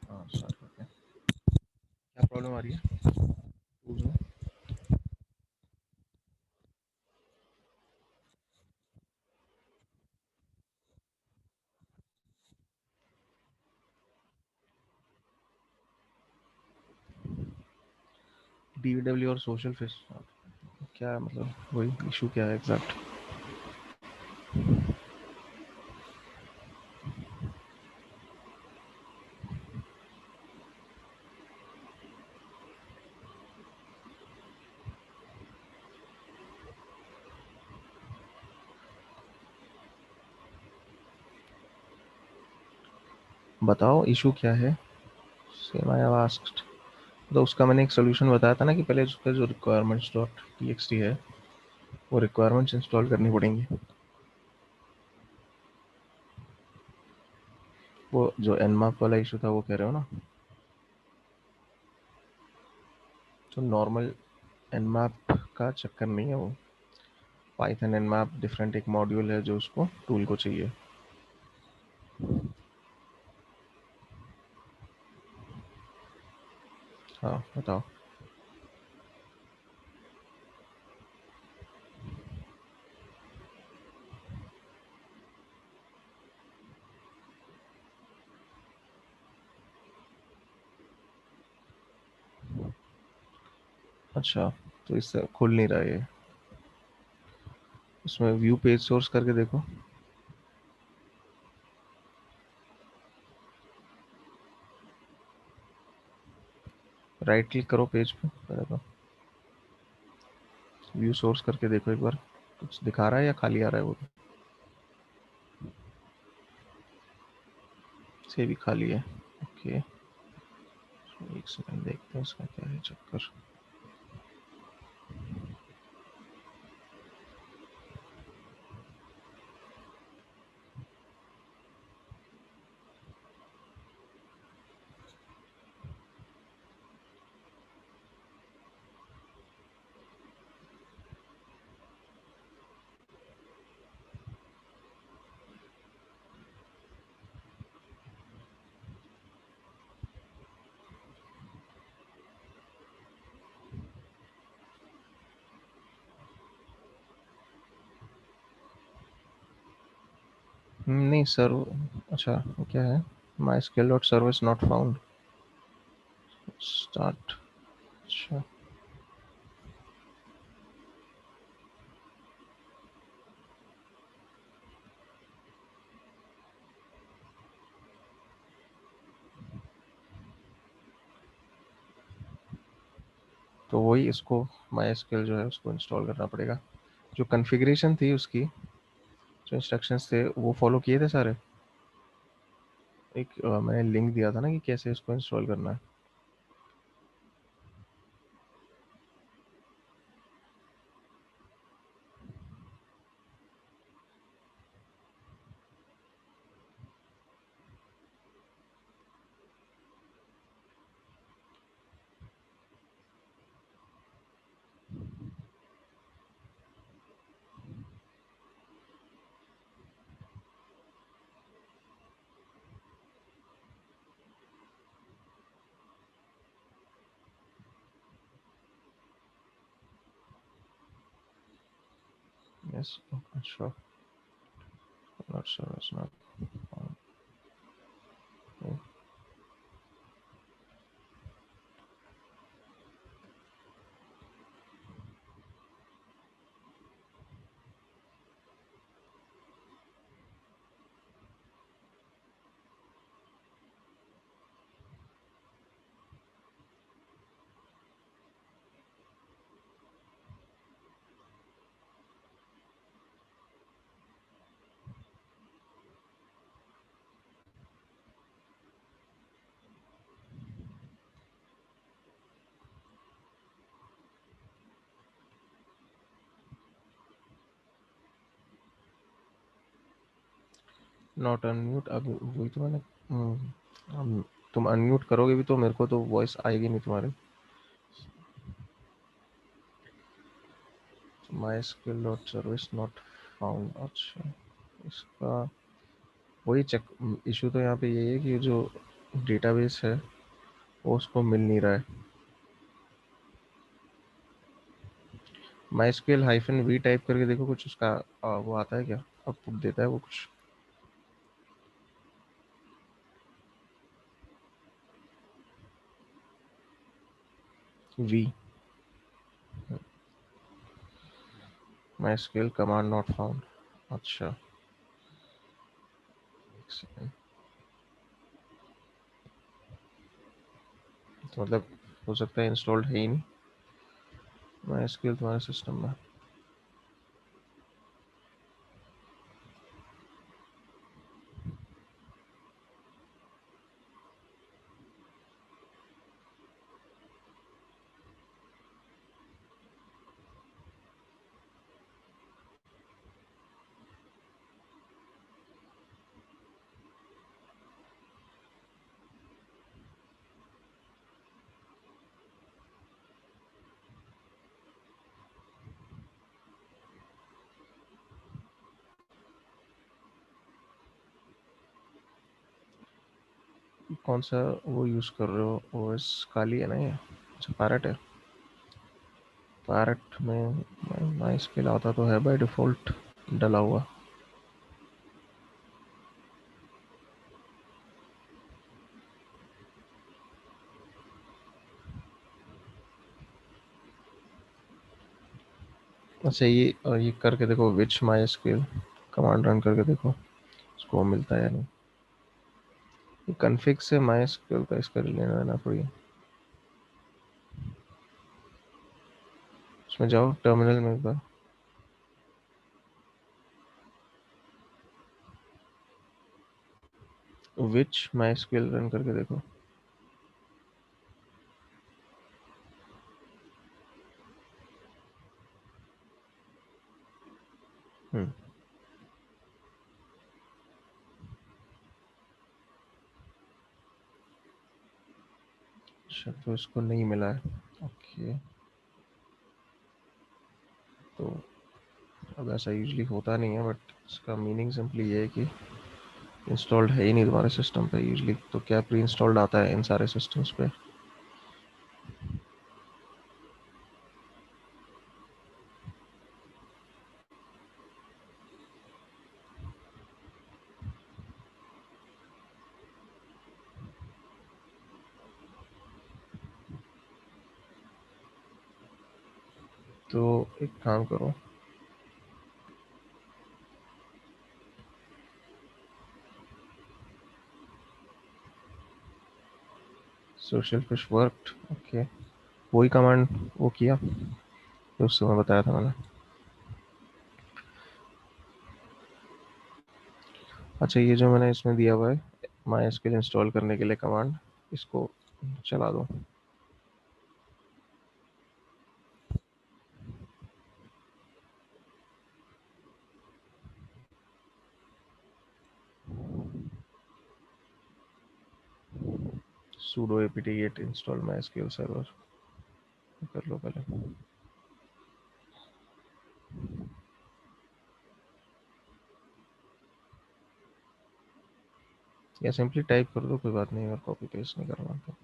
हाँ स्टार्ट करते हैं। क्या प्रॉब्लम आ रही है टूल्स में? डीडब्ल्यू और सोशल फेस क्या है, मतलब वही इशू क्या है एग्जैक्ट? बताओ इशू क्या है। Same I have asked. तो उसका मैंने एक सोल्यूशन बताया था ना कि पहले उसका जो रिक्वायरमेंट्स डॉट टीएक्सटी है वो रिक्वायरमेंट्स इंस्टॉल करनी पड़ेंगी। वो जो एनमैप वाला इशू था वो कह रहे हो ना? तो नॉर्मल एनमैप का चक्कर नहीं है वो। पाइथन एनमैप डिफरेंट एक मॉड्यूल है जो उसको टूल को चाहिए। हाँ बताओ। अच्छा, तो इससे खुल नहीं रहा है। इसमें व्यू पेज सोर्स करके देखो। राइट क्लिक करो पेज पे पहले तो। व्यू सोर्स करके देखो एक बार। कुछ दिखा रहा है या खाली आ रहा है वो? से भी खाली है। ओके, एक सेकंड देखते हैं इसका क्या है चक्कर। नहीं सर अच्छा वो क्या है? My skill dot service not found. Start. अच्छा, तो वही इसको माई स्किल जो है उसको इंस्टॉल करना पड़ेगा। जो कॉन्फ़िगरेशन थी उसकी, जो इंस्ट्रक्शंस थे वो फॉलो किए थे सारे। एक मैंने लिंक दिया था ना कि कैसे इसको इंस्टॉल करना है। Yes, sure. Not service not found. Not unmute, अभी वही तो मैंने तुम अनम्यूट करोगे भी तो मेरे को तो वॉइस आएगी नहीं तुम्हारी। My skill dot service not found. अच्छा, इसका वही चेक इशू तो यहाँ पे यही है कि जो डेटाबेस है, वो उसको मिल नहीं रहा है। माई स्क्वेल हाइफन वी टाइप करके देखो, कुछ उसका वो आता है क्या, आउटपुट देता है वो कुछ? We, MySQL command not found. अच्छा, एक सेकेंड। तो मतलब हो सकता है इंस्टॉल्ड है ही नहीं माई स्क्वेल तुम्हारे सिस्टम में। कौन सा वो यूज़ कर रहे हो, ओएस काली है ना ये? अच्छा, पैरट है। पैरट में माई स्क्वेल आता तो है बाय डिफ़ॉल्ट डला हुआ। अच्छा, ये करके देखो, विच माई स्क्वेल कमांड रन करके देखो उसको मिलता है या नहीं। ये कन्फिग से माई स्क्वेल का इसका लेना देना थोड़ी है। उसमें जाओ टर्मिनल में एक बार, विच माई स्क्वेल रन करके देखो। हम्म। अच्छा, तो इसको नहीं मिला है। ओके। तो अब ऐसा यूजली होता नहीं है, बट इसका मीनिंग सिंपली ये है कि इंस्टॉल्ड है ही नहीं तुम्हारे सिस्टम पे यूजली। तो क्या प्री इंस्टॉल्ड आता है इन सारे सिस्टम्स पे? तो एक काम करो, सोशल फिश वर्कड। ओके, वही कमांड वो किया जो उस समय बताया था मैंने। अच्छा, ये जो मैंने इसमें दिया हुआ है माई एसक्यूएल इंस्टॉल करने के लिए कमांड, इसको चला दो। sudo apt get install mysql server कर लो पहले, या सिंपली टाइप कर दो, कोई बात नहीं, अगर कॉपी पेस्ट नहीं करना तो।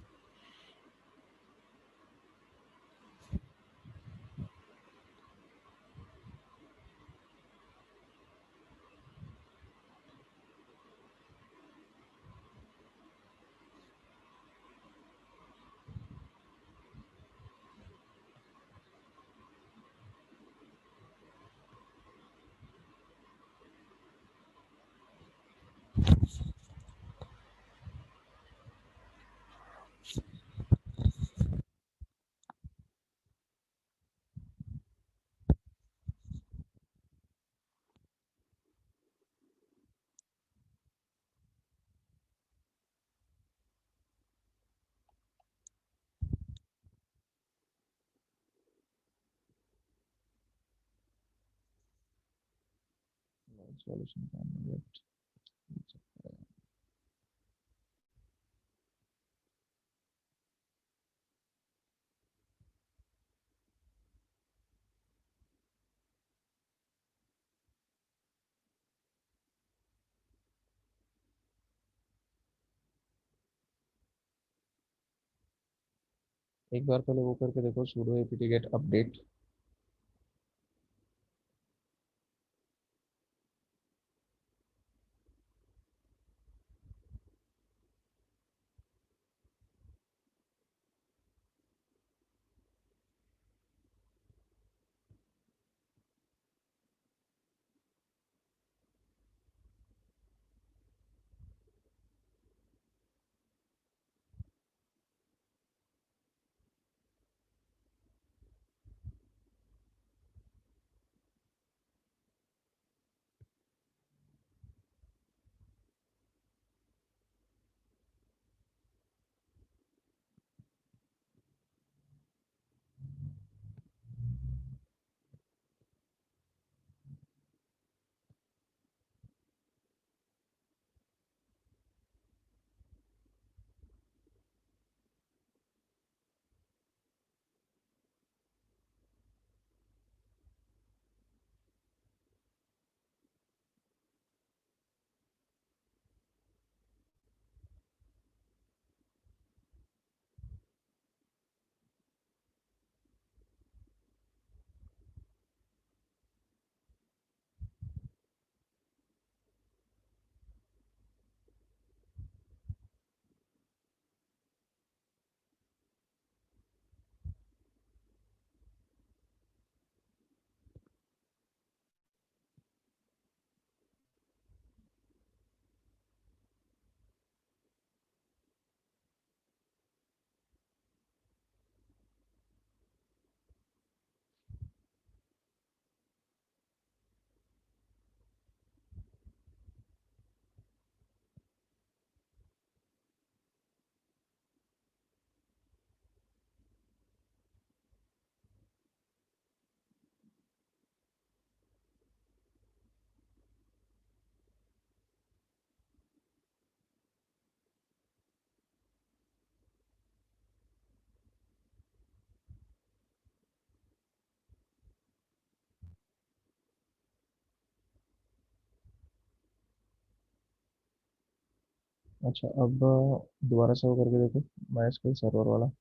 सॉल्यूशन एक बार पहले वो करके देखो, sudo apt get update। अच्छा, अब दोबारा से वो करके देखो, माई सर्वर वाला।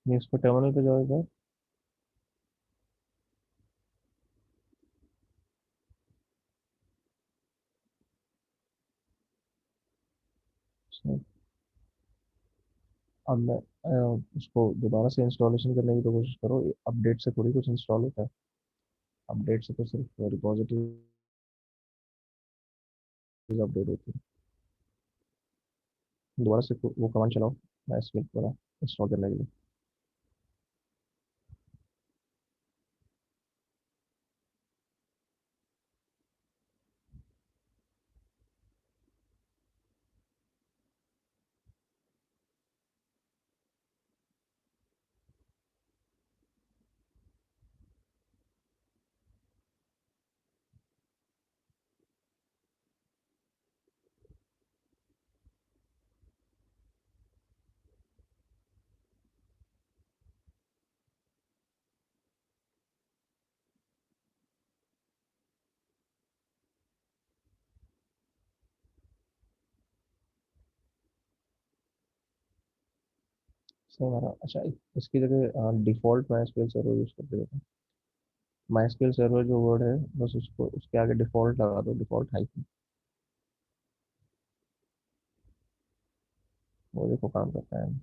ये इस पर टर्मिनल पे जाओ एक बार। अच्छा, अब मैं उसको दोबारा से इंस्टॉलेशन करने की तो कोशिश करो, अपडेट से थोड़ी कुछ इंस्टॉल होता है। अपडेट से तो सिर्फ रिपॉजिटरी अपडेट होती है। दोबारा से वो कमांड चलाओ, मैं इसको दोबारा इंस्टॉल करने के लिए। सही हमारा। अच्छा, इसकी जगह default my SQL server use करते देखो। माई एसक्यूएल सर्वर जो वर्ड है, बस उसको उसके आगे डिफॉल्ट लगा दो, डिफॉल्ट हाइफन। वो देखो काम करता है।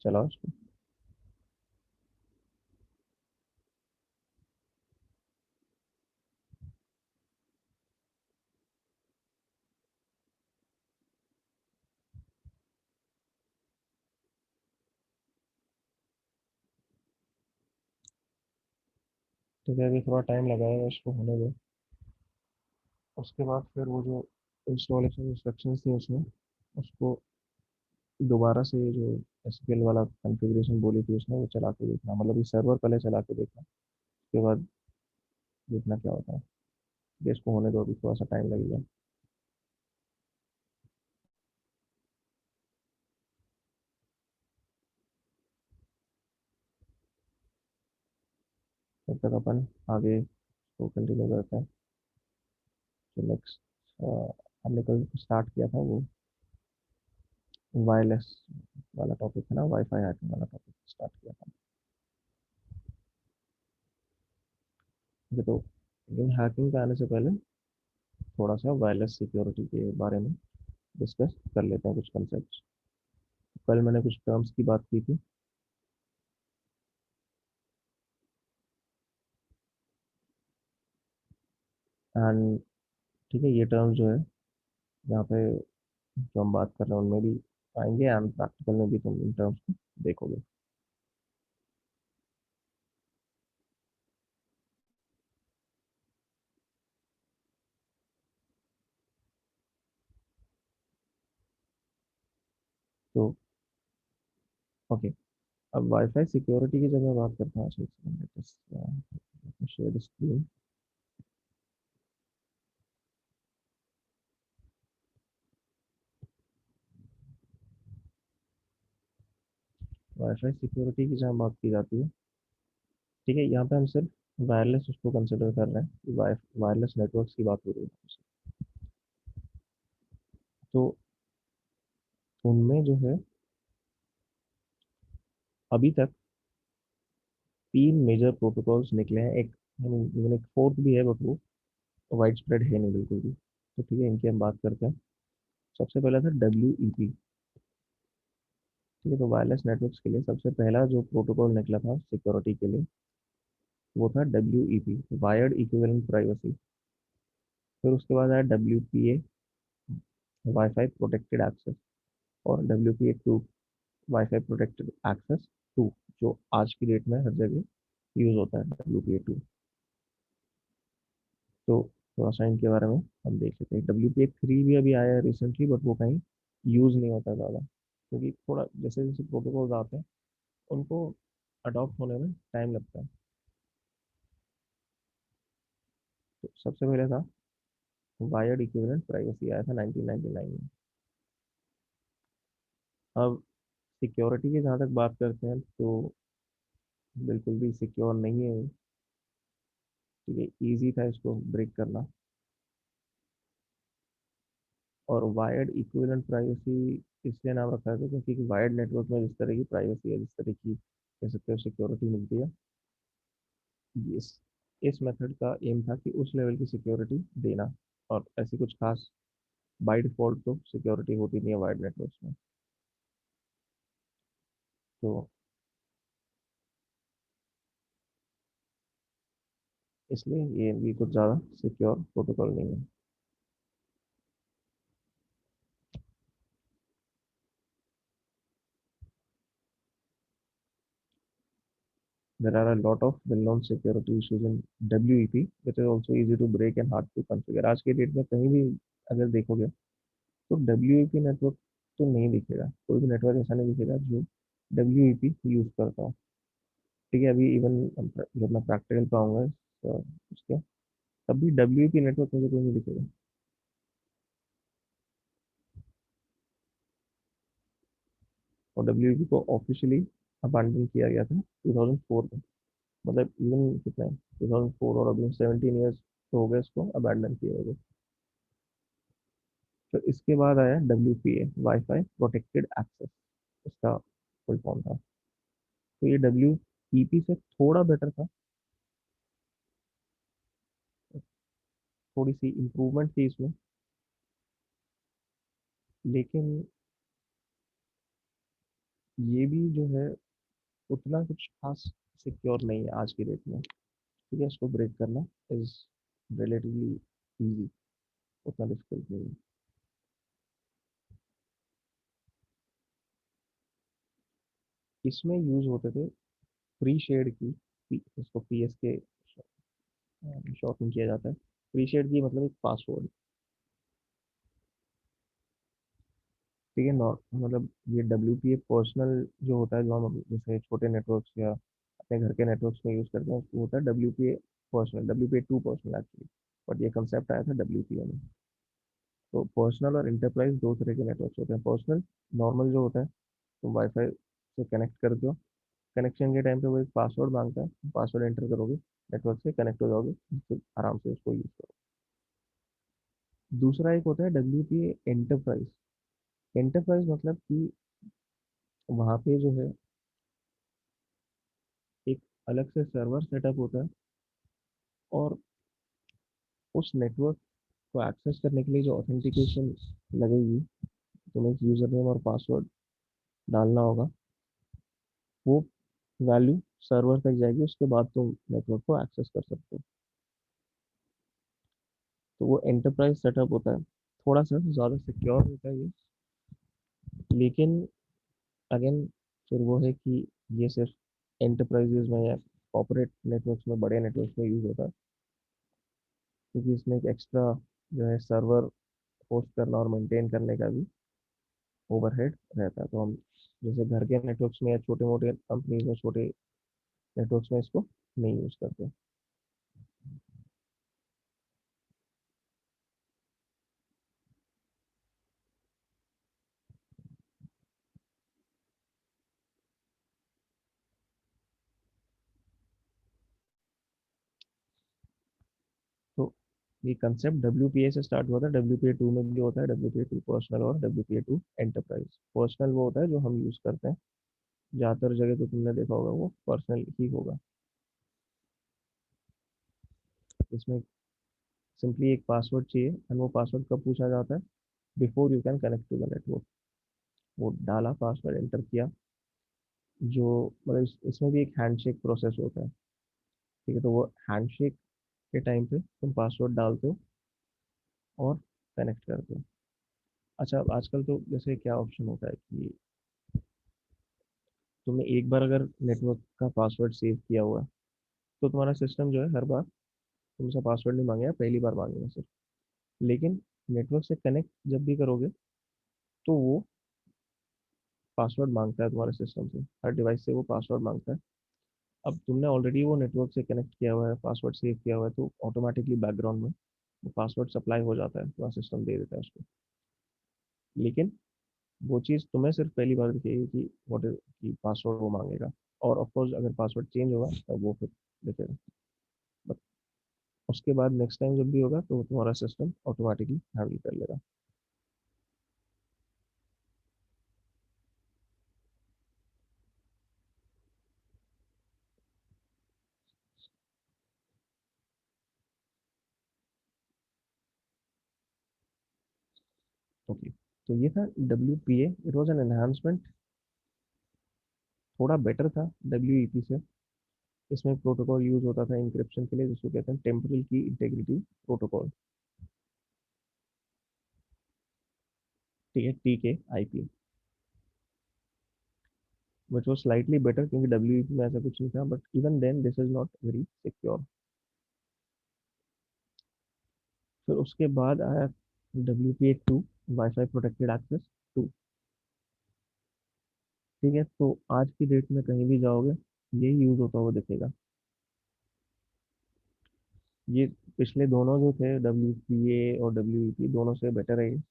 चलाओ इसको। ठीक है, अभी थोड़ा टाइम लगाएगा, इसको होने दो। उसके बाद फिर वो जो इंस्टॉलेशन इंस्ट्रक्शंस थी उसमें, उसको दोबारा से जो एसक्यूएल वाला कॉन्फ़िगरेशन बोली थी उसमें, वो चला के देखना, मतलब ये सर्वर पहले चला के देखना, उसके बाद देखना क्या होता है। ठीक है, इसको होने दो, अभी थोड़ा सा टाइम लगेगा। तब तक अपन आगे इसको कंटिन्यू करते हैं। तो नेक्स्ट हमने कल स्टार्ट किया था वो वायरलेस वाला टॉपिक है ना, वाईफाई हैकिंग वाला टॉपिक स्टार्ट किया था। ठीक है, तो इन हैकिंग पे आने से पहले थोड़ा सा वायरलेस सिक्योरिटी के बारे में डिस्कस कर लेते हैं, कुछ कंसेप्ट। कल मैंने कुछ टर्म्स की बात की थी। एंड ठीक है, ये टर्म्स जो है यहाँ पे जो हम बात कर रहे हैं उनमें भी आएंगे, एंड प्रैक्टिकल में भी तुम इन टर्म्स को देखोगे। तो ओके, अब वाईफाई सिक्योरिटी की जब मैं बात करता हूँ, शेयर स्क्रीन। वाईफाई सिक्योरिटी की जहाँ बात की जाती है, ठीक है, यहाँ पे हम सिर्फ वायरलेस उसको कंसिडर कर रहे हैं, वायरलेस नेटवर्क्स की बात हो रही है। तो उनमें जो है अभी तक तीन मेजर प्रोटोकॉल्स निकले हैं, एक इवन एक फोर्थ भी है, बट वो वाइड स्प्रेड है नहीं बिल्कुल भी। तो ठीक है, इनकी हम बात करते हैं। सबसे पहला था WEP। ठीक है, तो वायरलेस नेटवर्क्स के लिए सबसे पहला जो प्रोटोकॉल निकला था सिक्योरिटी के लिए, वो था WEP, वायर्ड इक्विवेलेंट प्राइवेसी। फिर उसके बाद आया WPA, वाईफाई प्रोटेक्टेड एक्सेस। और WPA 2, वाईफाई प्रोटेक्टेड एक्सेस 2, जो आज की डेट में हर जगह यूज होता है, WPA 2। तो थोड़ा सा इनके बारे में हम देख लेते हैं। WPA 3 भी अभी आया है रिसेंटली, बट वो कहीं यूज नहीं होता ज़्यादा, क्योंकि थोड़ा जैसे जैसे प्रोटोकॉल्स आते हैं उनको अडॉप्ट होने में टाइम लगता है। तो सबसे पहले था वायर्ड इक्विवेलेंट प्राइवेसी, आया था 1999 में। अब सिक्योरिटी की जहाँ तक बात करते हैं, तो बिल्कुल भी सिक्योर नहीं है। ठीक है, ईजी था इसको ब्रेक करना। और वायर्ड इक्विवेलेंट प्राइवेसी इसलिए नाम रखा है क्योंकि वायर्ड नेटवर्क में जिस तरह की प्राइवेसी है, जिस तरह की कह सकते हो सिक्योरिटी मिलती है, इस इस मेथड का एम था कि उस लेवल की सिक्योरिटी देना। और ऐसी कुछ खास बाय डिफॉल्ट तो सिक्योरिटी होती नहीं है वायर्ड नेटवर्क्स में। तो इसलिए ये भी कुछ ज़्यादा सिक्योर प्रोटोकॉल नहीं है। There are a lot of well-known security issues in WEP, which is also easy to break and hard to configure। आज के डेट में कहीं भी अगर देखोगे तो WEP नेटवर्क तो नहीं दिखेगा, कोई भी नेटवर्क ऐसा नहीं दिखेगा जो WEP यूज करता हो। ठीक है, अभी इवन जब मैं प्रैक्टिकल पे आऊंगा तो उसके, तब भी डब्ल्यू नेटवर्क मुझे कोई नहीं दिखेगा। और डब्ल्यू को ऑफिशियली अबैंडन किया गया था 2004 में। मतलब इवन कितना है, 2004 और अभी 17 ईयर्स तो हो गए इसको अबैंडन किए हुए। तो इसके बाद आया WPA, वाईफाई प्रोटेक्टेड एक्सेस, इसका फुल फॉर्म था। तो ये WPP से थोड़ा बेटर था, थोड़ी सी इम्प्रूवमेंट थी इसमें, लेकिन ये भी जो है उतना कुछ खास सिक्योर नहीं है आज की डेट में। ठीक है, इसको ब्रेक करना इज रिलेटिवली इजी, उतना डिफिकल्ट नहीं है। इसमें यूज होते थे फ्री शेड की, इसको PS के शॉर्ट में किया जाता है। फ्री शेड की मतलब एक पासवर्ड। ठीक है, नॉट मतलब ये WPA पर्सनल जो होता है, जो हम जैसे छोटे नेटवर्क्स या अपने घर के नेटवर्क्स में यूज करते हैं, वो होता है WPA personal, WPA2 personal actually. But ये कंसेप्ट आया था WPA में। तो पर्सनल और इंटरप्राइज दो तरह के नेटवर्क्स होते हैं। पर्सनल नॉर्मल जो होता है, तुम वाईफाई से कनेक्ट करते हो, कनेक्शन के टाइम पे वो एक पासवर्ड मांगता है, पासवर्ड एंटर करोगे, नेटवर्क से कनेक्ट हो जाओगे, फिर आराम से उसको यूज करो। दूसरा एक होता है WPA एंटरप्राइज। एंटरप्राइज मतलब कि वहाँ पे जो है एक अलग से सर्वर सेटअप होता है, और उस नेटवर्क को एक्सेस करने के लिए जो ऑथेंटिकेशन लगेगी, तुम्हें यूजर नेम और पासवर्ड डालना होगा, वो वैल्यू सर्वर तक जाएगी, उसके बाद तुम नेटवर्क को एक्सेस कर सकते हो। तो वो एंटरप्राइज सेटअप होता है, थोड़ा सा ज़्यादा सिक्योर होता है ये, लेकिन अगेन फिर वो है कि ये सिर्फ एंटरप्राइजेज में या कॉर्पोरेट नेटवर्क्स में, बड़े नेटवर्क्स में यूज होता है, क्योंकि इसमें एक एक्स्ट्रा जो है सर्वर होस्ट करना और मेंटेन करने का भी ओवरहेड रहता है। तो हम जैसे घर के नेटवर्क्स में या छोटे मोटे कंपनीज में, छोटे नेटवर्क्स में इसको नहीं यूज करते। तो ये कंसेप्ट WPA से स्टार्ट हुआ था, WPA2 में भी होता है, WPA2 पर्सनल और WPA2 एंटरप्राइज। पर्सनल वो होता है जो हम यूज करते हैं, ज़्यादातर जगह तो तुमने देखा होगा वो पर्सनल ही होगा। इसमें सिंपली एक पासवर्ड चाहिए, और वो पासवर्ड कब पूछा जाता है, before you can connect to the network. वो डाला, पासवर्ड एंटर किया, जो मतलब इसमें भी एक हैंडशेक प्रोसेस होता है। ठीक है, तो वो हैंडशेक के टाइम पे तुम पासवर्ड डालते हो और कनेक्ट करते हो। अच्छा, अब आजकल तो जैसे क्या ऑप्शन होता है कि तुमने एक बार अगर नेटवर्क का पासवर्ड सेव किया हुआ है, तो तुम्हारा सिस्टम जो है हर बार तुमसे पासवर्ड नहीं मांगेगा, पहली बार मांगेगा सिर्फ। लेकिन नेटवर्क से कनेक्ट जब भी करोगे, तो वो पासवर्ड मांगता है तुम्हारे सिस्टम से, हर डिवाइस से वो पासवर्ड मांगता है। अब तुमने ऑलरेडी वो नेटवर्क से कनेक्ट किया हुआ है, पासवर्ड सेव किया हुआ है, तो ऑटोमेटिकली बैकग्राउंड में वो पासवर्ड सप्लाई हो जाता है, तुम्हारा सिस्टम दे देता है उसको। लेकिन वो चीज़ तुम्हें सिर्फ पहली बार दिखेगी कि व्हाट इज कि पासवर्ड वो मांगेगा। और ऑफ कोर्स अगर पासवर्ड चेंज होगा तब वो फिर दिखेगा। बट उसके बाद नेक्स्ट टाइम जब भी होगा तो तुम्हारा सिस्टम ऑटोमेटिकली हैंडल कर लेगा। ओके, तो ये था WPA। It was an enhancement, थोड़ा बेटर था WEP से। इसमें प्रोटोकॉल यूज होता था इंक्रिप्शन के लिए, जिसको कहते हैं टेम्पोरल की इंटेग्रिटी प्रोटोकॉल। ठीक है, TKIP, which was slightly better, क्योंकि WEP में ऐसा कुछ नहीं था, but even then this is not very secure. फिर उसके बाद आया WPA2, वाईफाई प्रोटेक्टेड एक्सेस 2। ठीक है, तो आज की डेट में कहीं भी जाओगे, ये यूज होता हुआ दिखेगा। ये पिछले दोनों जो थे, WPA और WEP, दोनों से बेटर है ये।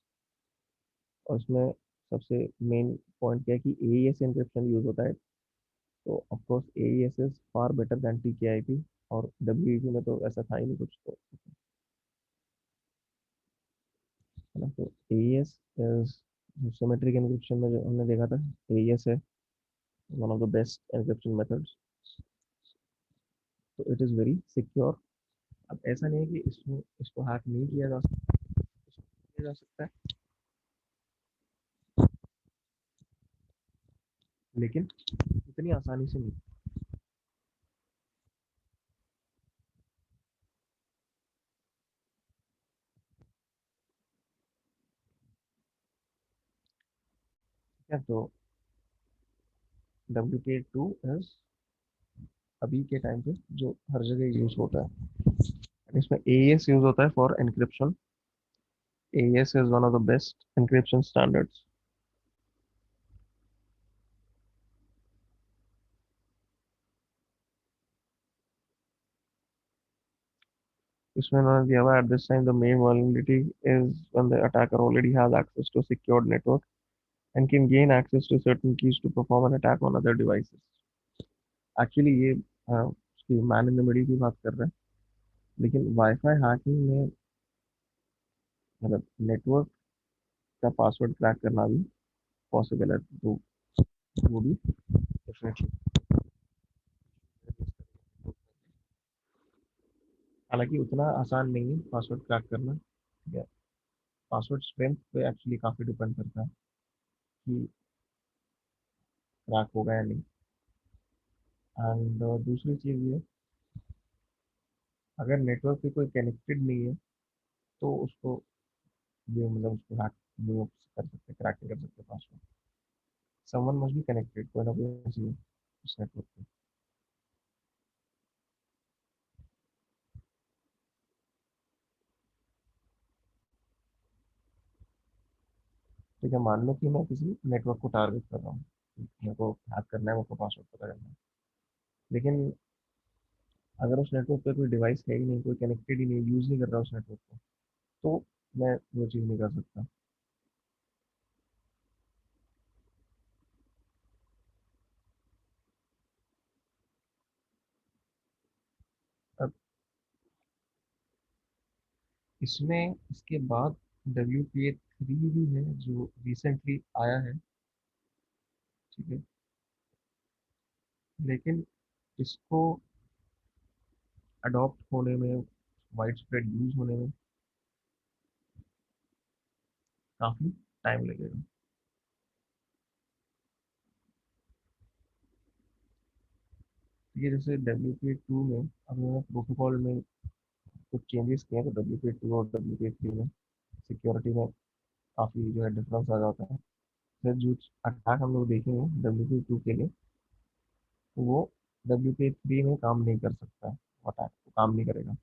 और इसमें सबसे मेन पॉइंट क्या है कि AES एंक्रिप्शन यूज होता है। तो of course AES is far better than TKIP। और WEP में तो ऐसा था ही नहीं कुछ, तो है ना। तो AES इज, सिमेट्रिक एन्क्रिप्शन में जो हमने देखा था, AES है one of the best encryption methods. तो इट इज़ वेरी सिक्योर। अब ऐसा नहीं है कि इसमें इसको हैक नहीं किया जा सकता, इसको किया जा सकता है, लेकिन इतनी आसानी से नहीं। ठीक है। तो WPA2 इज अभी के टाइम पे जो हर जगह यूज होता है। इसमें AES यूज होता है for encryption. AES is one of the best encryption standards. इसमें उन्होंने दिया हुआ, at this time the main vulnerability is when the attacker already has access to a secured network and can gain access to certain keys to perform an attack on other devices. Actually ये उसकी man in the middle की बात कर रहे हैं, लेकिन wifi hacking में मतलब नेटवर्क का पासवर्ड क्रैक करना भी पॉसिबल है, तो वो भी डेफिनेटली। हालांकि उतना आसान नहीं है पासवर्ड क्रैक करना। ठीक है। पासवर्ड स्ट्रेंथ पे एक्चुअली काफ़ी डिपेंड करता है कि क्रैक होगा या नहीं। एंड दूसरी चीज़ ये, अगर नेटवर्क पे कोई कनेक्टेड नहीं है तो उसको, ये मतलब उसको हैक नहीं कर सकते, क्रैक नहीं कर सकते password. Someone must be connected, कोई ना कोई चाहिए उस नेटवर्क पे। ठीक है, मान लो कि मैं किसी नेटवर्क को टारगेट कर रहा हूँ, मेरे को हैक करना है, मेरे को पासवर्ड पता करना है, लेकिन अगर उस नेटवर्क पे कोई डिवाइस है ही नहीं, कोई कनेक्टेड ही नहीं, यूज़ नहीं कर रहा उस नेटवर्क को, तो मैं वो चीज़ नहीं कर सकता। अब इसमें इसके बाद WPA3 भी है जो रिसेंटली आया है। ठीक है। लेकिन इसको अडॉप्ट होने में, वाइड स्प्रेड यूज होने में काफ़ी टाइम लगेगा। ये जैसे WPA2 में अब उन्होंने प्रोटोकॉल में कुछ चेंजेस किए हैं, तो WPA2 और WPA3 में सिक्योरिटी में काफ़ी जो है डिफरेंस आ जाता है। फिर जो अटैक हम लोग देखेंगे WPA2 के लिए, तो वो WPA3 में काम नहीं कर सकता है, अटैक तो काम नहीं करेगा।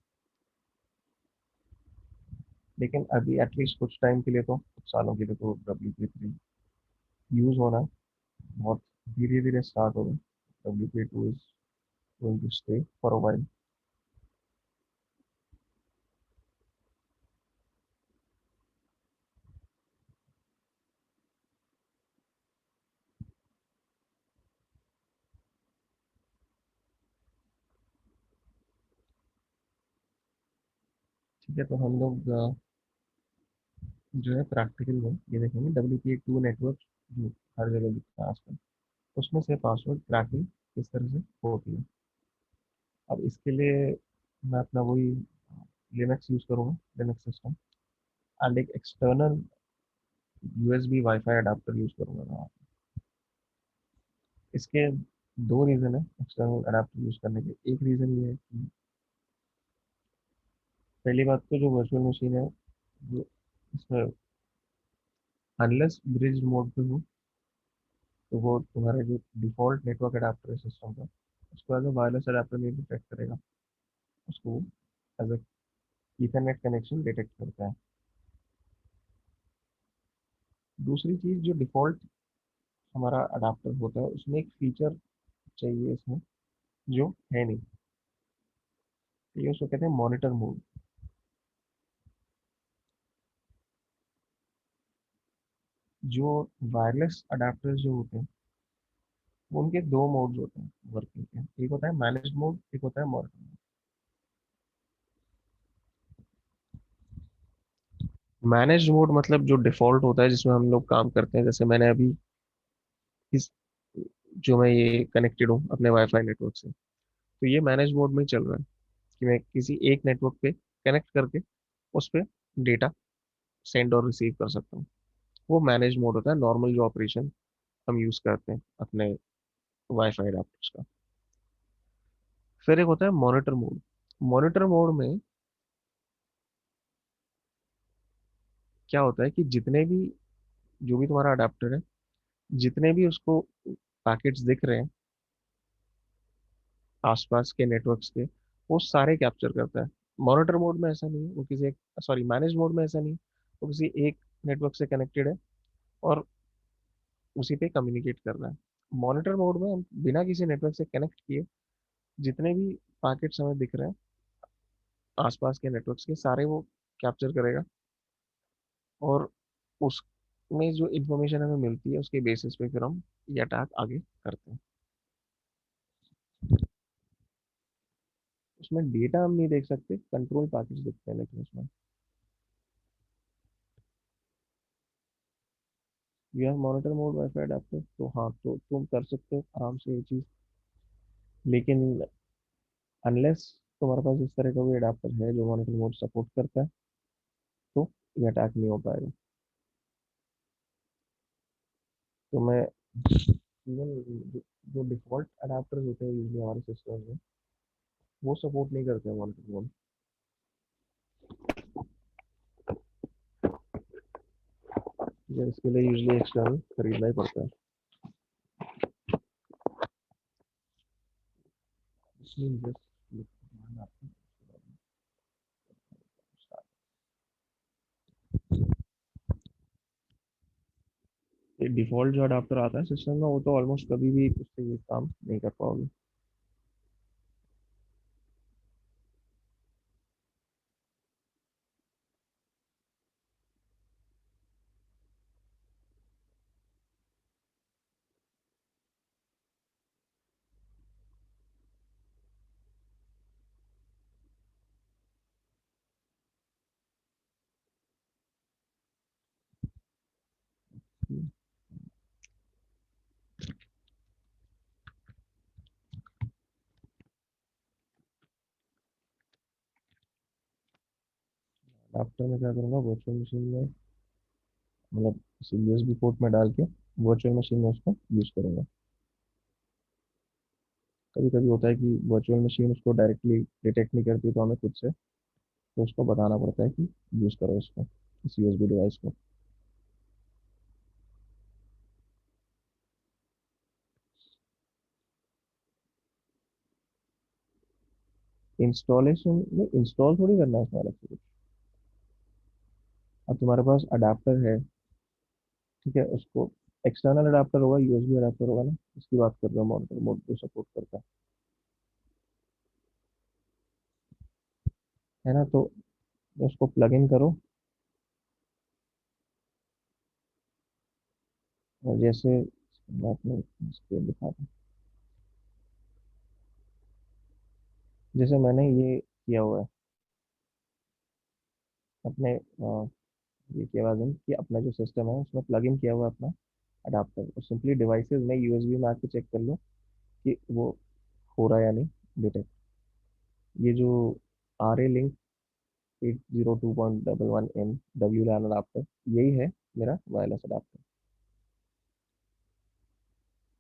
लेकिन अभी एटलीस्ट कुछ टाइम के लिए, तो कुछ सालों के लिए, तो WPA3 यूज होना बहुत धीरे धीरे स्टार्ट होगा। WPA2 is going to stay for a while. ठीक है। तो हम लोग जो है प्रैक्टिकल में ये देखेंगे WPA2 नेटवर्क जो हर जगह दिखता है आजकल, उसमें से पासवर्ड क्रैकिंग किस तरह से होती है। अब इसके लिए मैं अपना वही लिनक्स यूज़ करूँगा, लिनक्स सिस्टम, एंड एक external USB wifi adapter use करूँगा मैं। इसके दो रीज़न है एक्सटर्नल अडाप्टर यूज़ करने के। एक रीज़न ये है कि पहली बात तो जो वर्चुअल मशीन है, जो इसमें अनलेस ब्रिज मोड पे हो, तो वो तुम्हारे जो डिफॉल्ट नेटवर्क अडाप्टर है सिस्टम का, उसको एज अ वायरलेस अडाप्टर नहीं डिटेक्ट करेगा, उसको as a ethernet connection detect करता है। दूसरी चीज़, जो डिफ़ॉल्ट हमारा अडाप्टर होता है उसमें एक फीचर चाहिए इसमें, जो है नहीं। ये उसको कहते हैं मॉनिटर मोड। जो वायरलेस अडेप्टर्स जो होते हैं, वो उनके दो मोड्स होते हैं वर्किंग के। एक होता है मैनेज मोड, एक होता है मॉनिटर मोड। मैनेज मोड मतलब जो डिफॉल्ट होता है जिसमें हम लोग काम करते हैं, जैसे मैंने अभी इस जो मैं ये कनेक्टेड हूँ अपने वाईफाई नेटवर्क से, तो ये मैनेज मोड में ही चल रहा है कि मैं किसी एक नेटवर्क पे कनेक्ट करके उस पे डेटा सेंड और रिसीव कर सकता हूँ। वो मैनेज मोड होता है, नॉर्मल जो ऑपरेशन हम यूज करते हैं अपने वाईफाई एडाप्टर्स का। फिर एक होता है मॉनिटर मोड। मॉनिटर मोड में क्या होता है कि जितने भी, जो भी तुम्हारा अडाप्टर है, जितने भी उसको पैकेट्स दिख रहे हैं आसपास के नेटवर्क्स के, वो सारे कैप्चर करता है। मॉनिटर मोड में ऐसा नहीं है, वो किसी एक, सॉरी मैनेज मोड में ऐसा नहीं है, वो किसी एक नेटवर्क से कनेक्टेड है और उसी पे कम्युनिकेट कर रहा है। मॉनिटर मोड में हम बिना किसी नेटवर्क से कनेक्ट किए जितने भी पैकेट्स हमें दिख रहे हैं आसपास के नेटवर्क्स के, सारे वो कैप्चर करेगा और उसमें जो इंफॉर्मेशन हमें मिलती है उसके बेसिस पे फिर हम ये अटैक आगे करते हैं। उसमें डेटा हम नहीं देख सकते, कंट्रोल पैकेट्स दिखते हैं लेकिन उसमें। You have monitor mode wifi adapter, तो हाँ, तो तुम कर सकते हो आराम से ये चीज़। लेकिन अनलेस तुम्हारे पास इस तरह का कोई अडेप्टर है जो मॉनिटर मोड सपोर्ट करता है, तो ये अटैक नहीं हो पाएगा। तो मैं इवन जो डिफॉल्ट अडेप्टर्स होते हैं यूजली हमारे सिस्टम में, वो सपोर्ट नहीं करते हैं मॉनिटर मोड। इसके लिए यूजली एक्सटर्नल खरीदना ही पड़ता है। इसलिए just look ध्यान आपको start। ये डिफॉल्ट जो अडाप्टर आता है सिस्टम में, वो तो ऑलमोस्ट कभी भी उससे ये काम नहीं कर पाओगे। अडाप्टर में क्या करूँगा, वर्चुअल मशीन में, मतलब यूएसबी पोर्ट में डाल के वर्चुअल मशीन में उसको यूज करूंगा। कभी कभी होता है कि वर्चुअल मशीन उसको डायरेक्टली डिटेक्ट नहीं करती, तो हमें खुद से तो उसको बताना पड़ता है कि यूज करो इसको, इस यूएसबी डिवाइस को। इंस्टॉलेशन में इंस्टॉल थोड़ी करना है उसमें अलग से कुछ। अब तुम्हारे पास अडाप्टर है, ठीक है, उसको एक्सटर्नल अडाप्टर होगा, यूएसबी अडाप्टर होगा ना, इसकी बात कर रहे हो, मॉनिटर मोड जो सपोर्ट करता है ना, तो उसको प्लग इन करो। और जैसे मैं अपने स्क्रीन दिखा दूं, जैसे मैंने ये किया हुआ है अपने ये किया हुआ है कि अपना जो सिस्टम है उसमें प्लग इन किया हुआ है अपना अडाप्टर, और सिंपली डिवाइसेस में यूएसबी में आके चेक कर लो कि वो हो रहा है या नहीं डिटेक्ट। ये जो R A link 802.11n W LAN adapter, यही है मेरा वायरलेस अडाप्टर।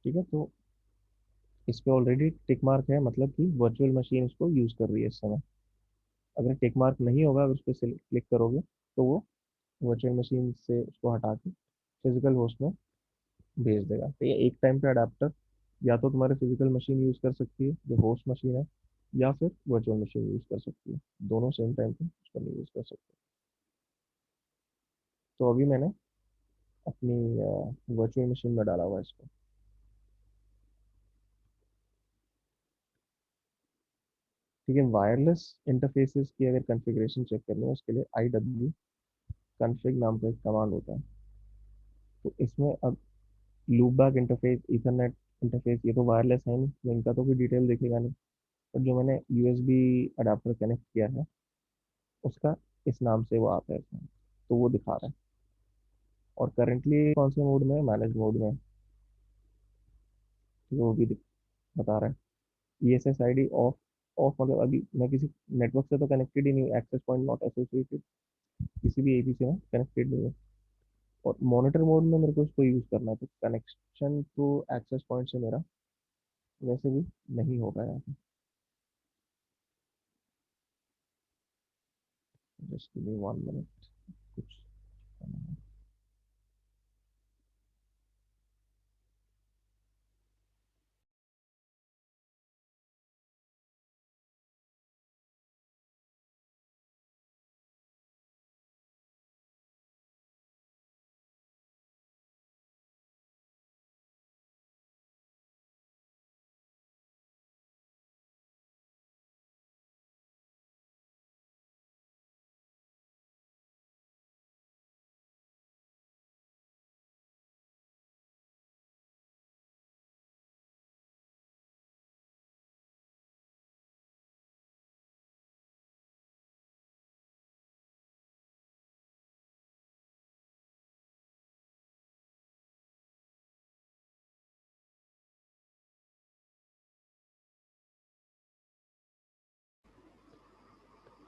ठीक है, तो इस पे ऑलरेडी टिक मार्क है, मतलब कि वर्चुअल मशीन इसको यूज कर रही है इस समय। अगर टिक मार्क नहीं होगा, अगर उस पर क्लिक करोगे, तो वो वर्चुअल मशीन से उसको हटा के फिजिकल होस्ट में भेज देगा। तो ये एक टाइम पे अडाप्टर या तो तुम्हारे फिजिकल मशीन यूज कर सकती है जो होस्ट मशीन है, या फिर वर्चुअल मशीन यूज कर सकती है। दोनों सेम टाइम पे उसको नहीं यूज कर सकते। तो अभी मैंने अपनी वर्चुअल मशीन में डाला हुआ है इसको। ठीक है, वायरलेस इंटरफेसेस की अगर कॉन्फ़िगरेशन चेक करनी है उसके लिए IW config नाम का एक कमांड होता है। तो इसमें अब loop back interface, Ethernet interface, ये तो वायरलेस है नहीं तो इनका तो कोई डिटेल दिखेगा नहीं, पर जो मैंने USB अडाप्टर कनेक्ट किया है उसका इस नाम से वो आता है इसमें, तो वो दिखा रहा है। और करंटली कौन से मोड में, मैनेज मोड में, तो वो भी बता रहा है। ESSID ऑफ, ऑफ मतलब अभी मैं किसी नेटवर्क से तो कनेक्टेड ही नहीं, एक्सेस पॉइंट नॉट एसोसिएटेड, किसी भी AP से मैं कनेक्टेड नहीं हूँ। और मॉनिटर मोड में मेरे को इसको यूज़ करना है, तो कनेक्शन टू एक्सेस पॉइंट से मेरा वैसे भी नहीं होगा यहाँ पे। जस्ट गिव मी 1 मिनट, कुछ करना है।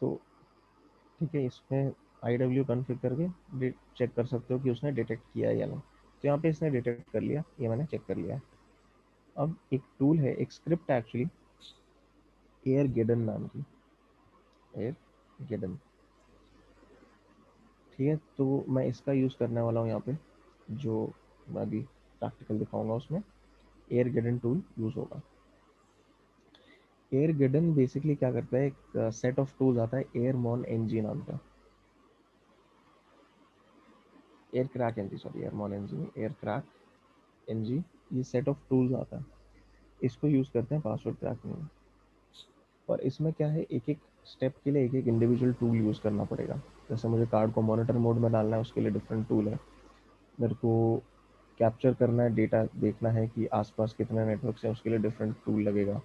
तो ठीक है, इसमें IW कॉन्फ़िगर करके चेक कर सकते हो कि उसने डिटेक्ट किया है या नहीं। तो यहाँ पे इसने डिटेक्ट कर लिया, ये मैंने चेक कर लिया है। अब एक टूल है, एक स्क्रिप्ट है एक्चुअली, एयर गेडन नाम की, एयर गेडन। ठीक है, तो मैं इसका यूज़ करने वाला हूँ यहाँ पे, जो मैं अभी प्रैक्टिकल दिखाऊंगा उसमें एयर गेडन टूल यूज़ होगा। एयर गेडन बेसिकली क्या करता है, एक सेट ऑफ टूल्स आता है एयर मॉन NG नाम का, aircrack NG, sorry airmon NG नहीं, एयर क्रैक NG, ये सेट ऑफ टूल्स आता है। इसको यूज़ करते हैं पासवर्ड क्रैकिंग में। और इसमें क्या है, एक एक स्टेप के लिए एक एक इंडिविजुअल टूल यूज़ करना पड़ेगा। जैसे मुझे कार्ड को मॉनिटर मोड में डालना है, उसके लिए डिफरेंट टूल है। मेरे को कैप्चर करना है, डेटा देखना है कि आसपास कितने नेटवर्क्स हैं, उसके लिए डिफरेंट टूल लगेगा।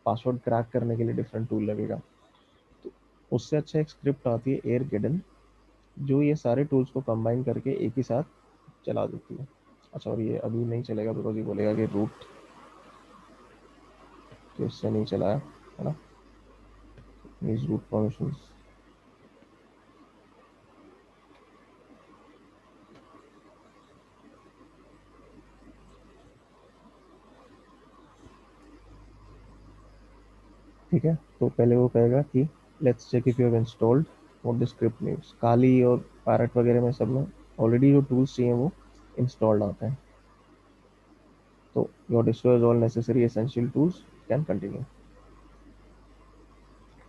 पासवर्ड क्रैक करने के लिए डिफरेंट टूल लगेगा। तो उससे अच्छा एक स्क्रिप्ट आती है एयर गेडन, जो ये सारे टूल्स को कंबाइन करके एक ही साथ चला देती है। अच्छा, और ये अभी नहीं चलेगा बिकॉज ये बोलेगा कि रूट, तो इससे नहीं चलाया है ना, मीन्स रूट परमिशंस। ठीक है, तो पहले वो कहेगा कि let's check if you have installed what the script needs. Kali और पैरट वगैरह में सब में ऑलरेडी जो टूल्स चाहिए वो इंस्टॉल्ड आते हैं। तो your display all necessary essential tools, can continue.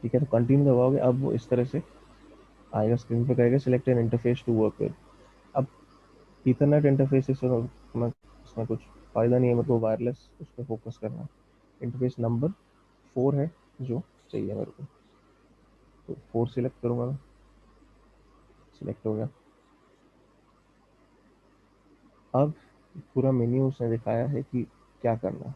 ठीक है, तो कंटिन्यू दबाओगे, अब वो इस तरह से आएगा, स्क्रीन पे कहेगा select an interface to work with. अब ईथरनेट इंटरफेस से मैं इसमें कुछ फ़ायदा नहीं है, मेरे को वायरलेस उस पर फोकस करना है। इंटरफेस नंबर 4 है जो चाहिए मेरे को, तो 4 सिलेक्ट करूँगा मैं। सिलेक्ट हो गया। अब पूरा मेन्यू उसने दिखाया है कि क्या करना है।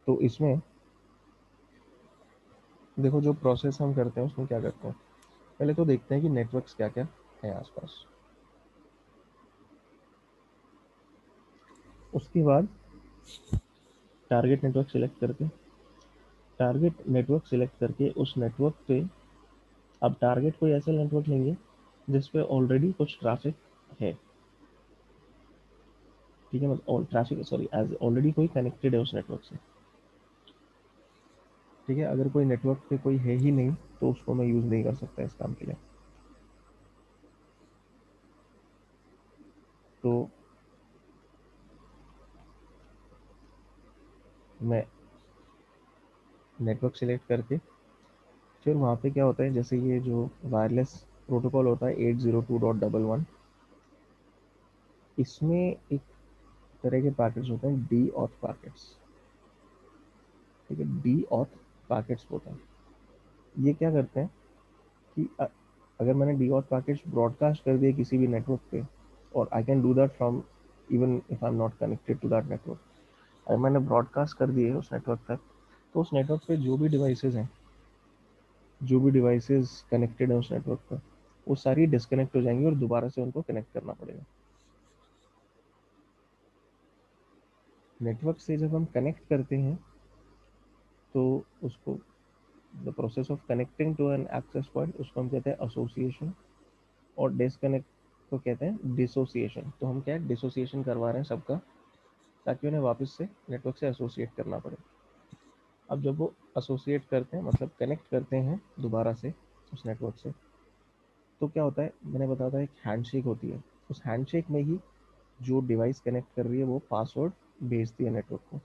तो इसमें देखो, जो प्रोसेस हम करते हैं उसमें क्या करते हैं, पहले तो देखते हैं कि नेटवर्क्स क्या क्या है आसपास। उसके बाद टारगेट नेटवर्क सिलेक्ट करके, उस नेटवर्क पे, अब टारगेट कोई ऐसा नेटवर्क लेंगे जिस पे ऑलरेडी कुछ ट्रैफिक है। ठीक है, मतलब ट्रैफिक, सॉरी, एज ऑलरेडी कोई कनेक्टेड है उस नेटवर्क से। ठीक है, अगर कोई नेटवर्क पे कोई है ही नहीं तो उसको मैं यूज़ नहीं कर सकता इस काम के लिए। तो मैं नेटवर्क सिलेक्ट करके फिर वहाँ पे क्या होता है, जैसे ये जो वायरलेस प्रोटोकॉल होता है 802.11, इसमें एक तरह के पैकेट्स होते हैं डी ऑथ पैकेट्स। ठीक है, डी ऑथ पैकेट्स होता है। ये क्या करते हैं कि अगर मैंने डी ऑथ पैकेट्स ब्रॉडकास्ट कर दिए किसी भी नेटवर्क पे, और I can do that from even if I am not connected to that network, अगर मैंने ब्रॉडकास्ट कर दिए उस नेटवर्क तक, तो उस नेटवर्क पे जो भी डिवाइसेज हैं, जो भी डिवाइसेस कनेक्टेड है उस नेटवर्क पर, वो सारी डिस्कनेक्ट हो जाएंगी और दोबारा से उनको कनेक्ट करना पड़ेगा। नेटवर्क से जब हम कनेक्ट करते हैं तो उसको, the process of connecting to an access point, उसको हम कहते हैं एसोसिएशन। और डिस्कनेक्ट को कहते हैं डिसोसिएशन। तो हम क्या है, डिसोसिएशन करवा रहे हैं सबका, ताकि उन्हें वापस से नेटवर्क से एसोसिएट करना पड़े। अब जब वो एसोसिएट करते हैं, मतलब कनेक्ट करते हैं दोबारा से उस नेटवर्क से, तो क्या होता है, मैंने बताया था एक हैंडशेक होती है। उस हैंडशेक में ही जो डिवाइस कनेक्ट कर रही है वो पासवर्ड भेजती है नेटवर्क को।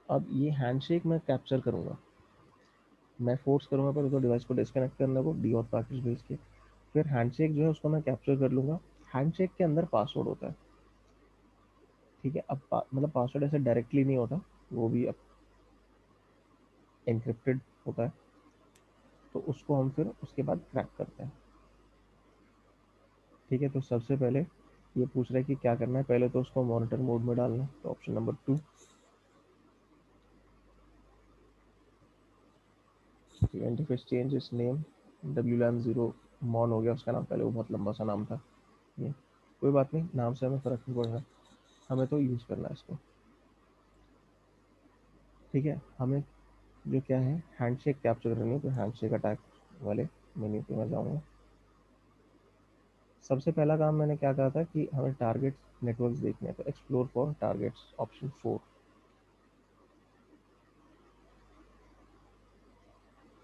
अब ये हैंडशेक मैं कैप्चर करूँगा, मैं फोर्स करूँगा पहले तो डिवाइस को डिस्कनेक्ट करने को डी ऑथ पैकेज भेज के, फिर हैंडशेक जो है उसको मैं कैप्चर कर लूँगा। हैंडशेक के अंदर पासवर्ड होता है। ठीक है, अब मतलब पासवर्ड ऐसे डायरेक्टली नहीं होता, वो भी अब एनक्रिप्टेड होता है। तो उसको हम फिर उसके बाद क्रैक करते हैं। ठीक है, तो सबसे पहले ये पूछ रहा है कि क्या करना है, पहले तो उसको मॉनिटर मोड में डालना है, तो ऑप्शन नंबर 2। इंटरफेस चेंज इस नेम, WLAN 0 मॉन हो गया उसका नाम, पहले वो बहुत लंबा सा नाम था। ये कोई बात नहीं, नाम से हमें फ़र्क नहीं पड़ रहा, हमें तो यूज़ करना है इसको। ठीक है, हमें जो क्या है, हैंडशेक कैप्चर करनी है, तो हैंडशेक अटैक वाले मेन्यू पे मैं जाऊँगा। सबसे पहला काम मैंने क्या कहा था कि हमें टारगेट नेटवर्क्स देखने हैं, तो explore for targets, option 4।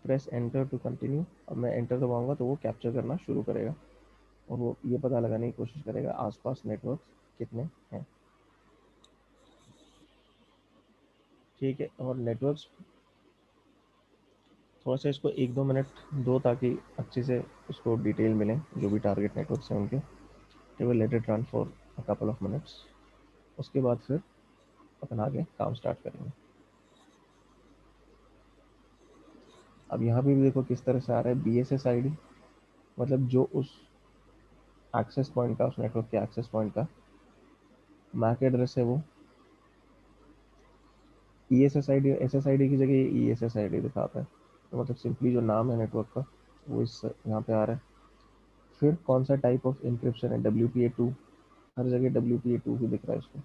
Press enter to continue. अब मैं एंटर दबाऊंगा तो वो कैप्चर करना शुरू करेगा, और वो ये पता लगाने की कोशिश करेगा आसपास नेटवर्क्स कितने हैं। ठीक है, और नेटवर्क्स थोड़ा सा इसको 1-2 मिनट दो, ताकि अच्छे से उसको डिटेल मिले जो भी टारगेट नेटवर्क्स हैं उनके। Table let it run for a couple of minutes, उसके बाद फिर अपन आगे काम स्टार्ट करेंगे। अब यहाँ पे भी देखो किस तरह से आ रहा है, BSS ID, मतलब जो उस एक्सेस पॉइंट का, उस नेटवर्क के एक्सेस पॉइंट का मैक एड्रेस है वो ESSID, SSID की जगह ESSID दिखाता है। तो मतलब सिंपली जो नाम है नेटवर्क का वो इस यहाँ पे आ रहा है। फिर कौन सा टाइप ऑफ इंक्रिप्शन है, WPA2, हर जगह WPA2 ही दिख रहा है इसको।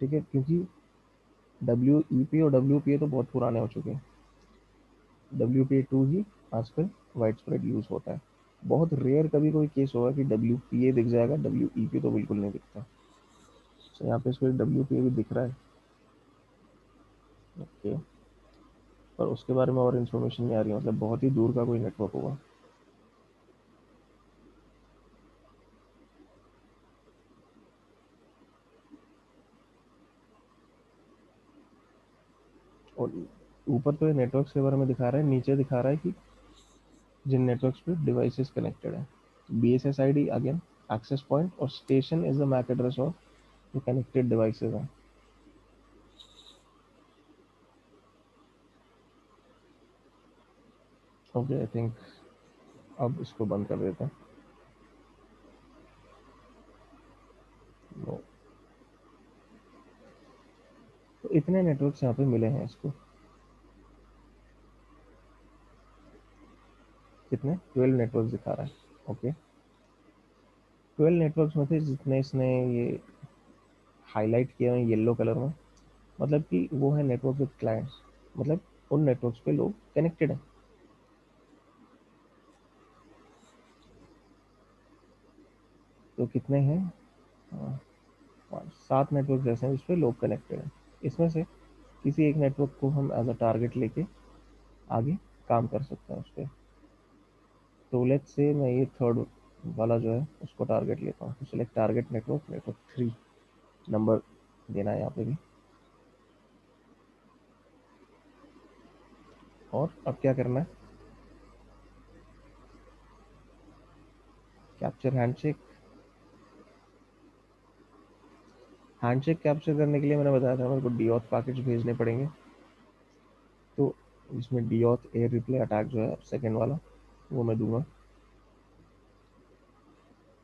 ठीक है, क्योंकि WEP और WPA तो बहुत पुराने हो चुके हैं, WPA2 ही आजकल वाइड स्प्रेड यूज होता है। बहुत रेयर कभी कोई केस होगा कि WPA दिख जाएगा, WEP तो बिल्कुल नहीं दिखता। तो यहाँ पे इसको एक WPA भी दिख रहा है। ओके, पर उसके बारे में और इन्फॉर्मेशन नहीं आ रही, मतलब बहुत ही दूर का कोई नेटवर्क होगा। और ऊपर तो ये नेटवर्क्स के बारे में दिखा रहा है, नीचे दिखा रहा है कि जिन नेटवर्क्स पे डिवाइसेस कनेक्टेड है। BSSID अगेन एक्सेस पॉइंट, और station is the MAC address of जो कनेक्टेड डिवाइसेस हैं। ओके, आई थिंक अब इसको बंद कर देते हैं। No. तो इतने नेटवर्क्स यहाँ पे मिले हैं इसको, कितने, 12 नेटवर्क दिखा रहा है। ओके, 12 नेटवर्क्स में थे जितने इसने ये हाईलाइट किए हैं येलो कलर में, मतलब कि वो है नेटवर्क विद क्लाइंट्स, मतलब उन नेटवर्क्स पे लोग कनेक्टेड हैं। तो कितने हैं, 7 नेटवर्क ऐसे हैं जिस पे लोग कनेक्टेड हैं। इसमें से किसी एक नेटवर्क को हम एज अ टारगेट लेके आगे काम कर सकते हैं उस पर। तो लेट्स से मैं ये थर्ड वाला जो है उसको टारगेट लेता हूँ, तो select target network, network 3 number देना है यहाँ पे भी। और अब क्या करना है, कैप्चर हैंडशेक। हैंडशेक कैप्चर करने के लिए मैंने बताया था मेरे को डीऑथ पैकेट्स भेजने पड़ेंगे। तो इसमें डीऑथ एयर रिप्ले अटैक जो है सेकेंड वाला, वो मैं दूंगा।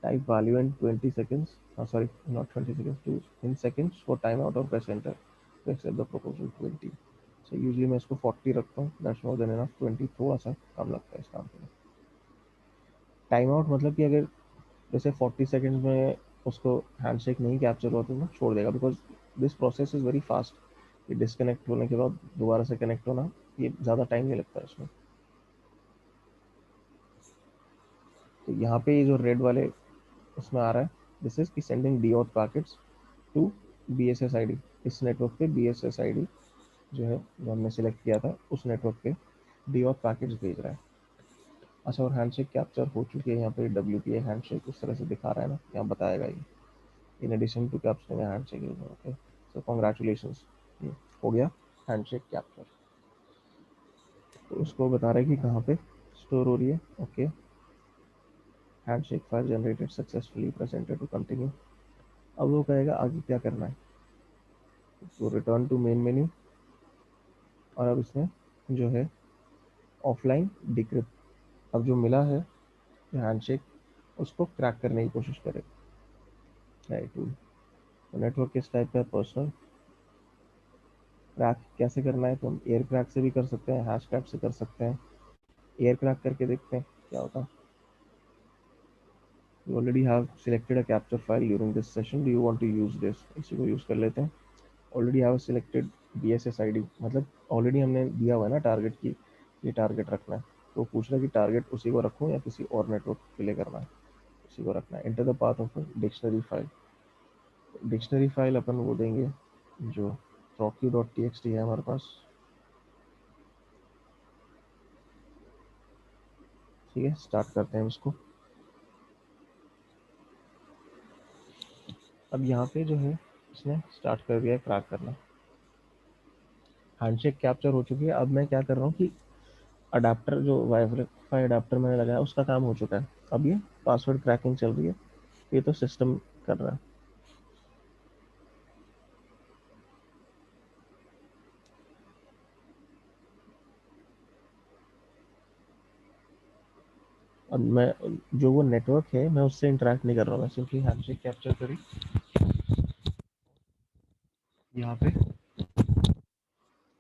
Type value in 20 seconds, sorry, not 20 seconds, to in seconds for timeout or press enter to accept the proposal 20। so usually मैं इसको 40 रखता हूँ, that's more than enough। 20 थोड़ा सा कम लगता है इस काम के लिए। टाइम आउट मतलब कि अगर जैसे 40 सेकेंड में उसको हैंडशेक नहीं कैप्चर हुआ तो ना छोड़ देगा, because this process is very fast. ये डिस्कनेक्ट होने के बाद दोबारा से कनेक्ट होना, ये ज़्यादा टाइम नहीं लगता इसमें। तो यहाँ पे ये जो रेड वाले उसमें आ रहा है, दिस इज की sending deauth packets to B S S I D. इस नेटवर्क पे B S S I D जो है, जो हमने सिलेक्ट किया था उस नेटवर्क पे डी ऑथ पैकेट्स भेज रहा है। अच्छा, और हैंडशेक कैप्चर हो चुकी है यहाँ पे, डब्ल्यू पी ए हैंडशेक इस तरह से दिखा रहा है ना, यहाँ बताएगा ये in addition to capturing handshake. Okay, so congratulations, हो गया हैंडशेक कैप्चर। तो उसको बता रहा है कि कहाँ पे स्टोर हो रही है। Okay, handshake file generated successfully, press enter to continue. अब वो कहेगा आगे क्या करना है, तो रिटर्न टू मेन मेन्यू। और अब इसमें जो है ऑफलाइन डिक्रिप्ट, अब जो मिला है हैंडशेक, उसको क्रैक करने की कोशिश करेगा टूल। नेटवर्क किस टाइप का पर्सनल, क्रैक कैसे करना है, तो हम एयर क्रैक से भी कर सकते हैं, हैश क्रैक से कर सकते हैं। एयर क्रैक करके देखते हैं क्या होता है। You already have selected a capture file during this session. Do you want to use this? इसी को यूज कर लेते हैं। Already have selected B S S I D, मतलब ऑलरेडी हमने दिया हुआ है ना टारगेट की, ये टारगेट रखना है। तो पूछ रहा है कि टारगेट उसी को रखूँ या किसी और नेटवर्क के लिए करना है। उसी को रखना है। Enter the path of dictionary file. Dictionary file अपन वो देंगे जो procu.txt है हमारे पास। ठीक है, स्टार्ट करते हैं इसको। अब यहाँ पे जो है इसने स्टार्ट कर दिया है क्रैक करना। हैंडशेक कैप्चर हो चुकी है। अब मैं क्या कर रहा हूँ कि अडाप्टर जो वाईफाई अडाप्टर मैंने लगाया उसका काम हो चुका है। अब ये पासवर्ड क्रैकिंग चल रही है, ये तो सिस्टम कर रहा है। अब मैं जो वो नेटवर्क है मैं उससे इंटरेक्ट नहीं कर रहा हूँ, मैं सिंपली हैंडशेक कैप्चर करी यहाँ पे।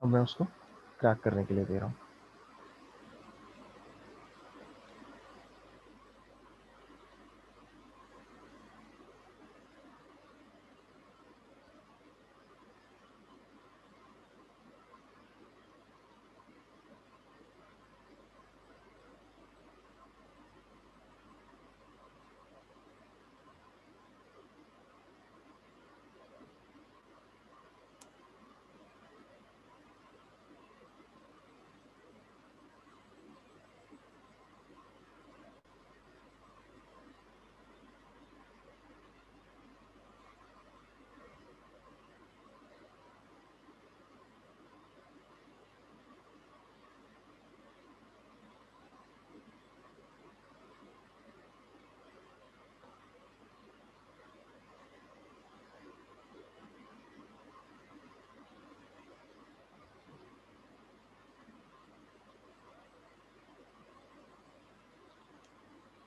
अब मैं उसको क्रैक करने के लिए दे रहा हूँ।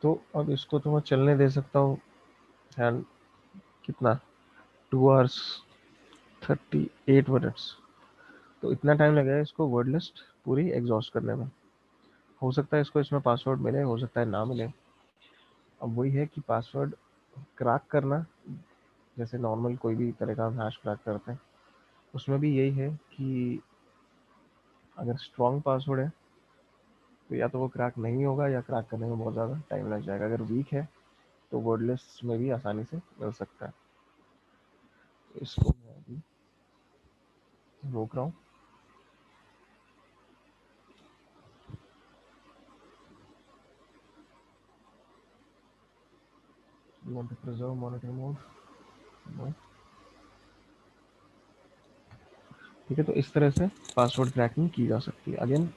तो अब इसको तो मैं चलने दे सकता हूँ हैंड, कितना, 2 hours 38 minutes। तो इतना टाइम लगेगा इसको वर्ड लिस्ट पूरी एग्जॉस्ट करने में। हो सकता है इसको इसमें पासवर्ड मिले, हो सकता है ना मिले। अब वही है कि पासवर्ड क्रैक करना, जैसे नॉर्मल कोई भी तरह का हम हैश क्रैक करते हैं, उसमें भी यही है कि अगर स्ट्रॉन्ग पासवर्ड है तो या तो वो क्रैक नहीं होगा या क्रैक करने में बहुत ज़्यादा टाइम लग जाएगा। अगर वीक है तो वर्ड लिस्ट में भी आसानी से मिल सकता है। इसको मैं अभी रोक रहा हूँ। You want to preserve monitor mode? No। ठीक है, तो इस तरह से पासवर्ड क्रैकिंग की जा सकती है। अगेन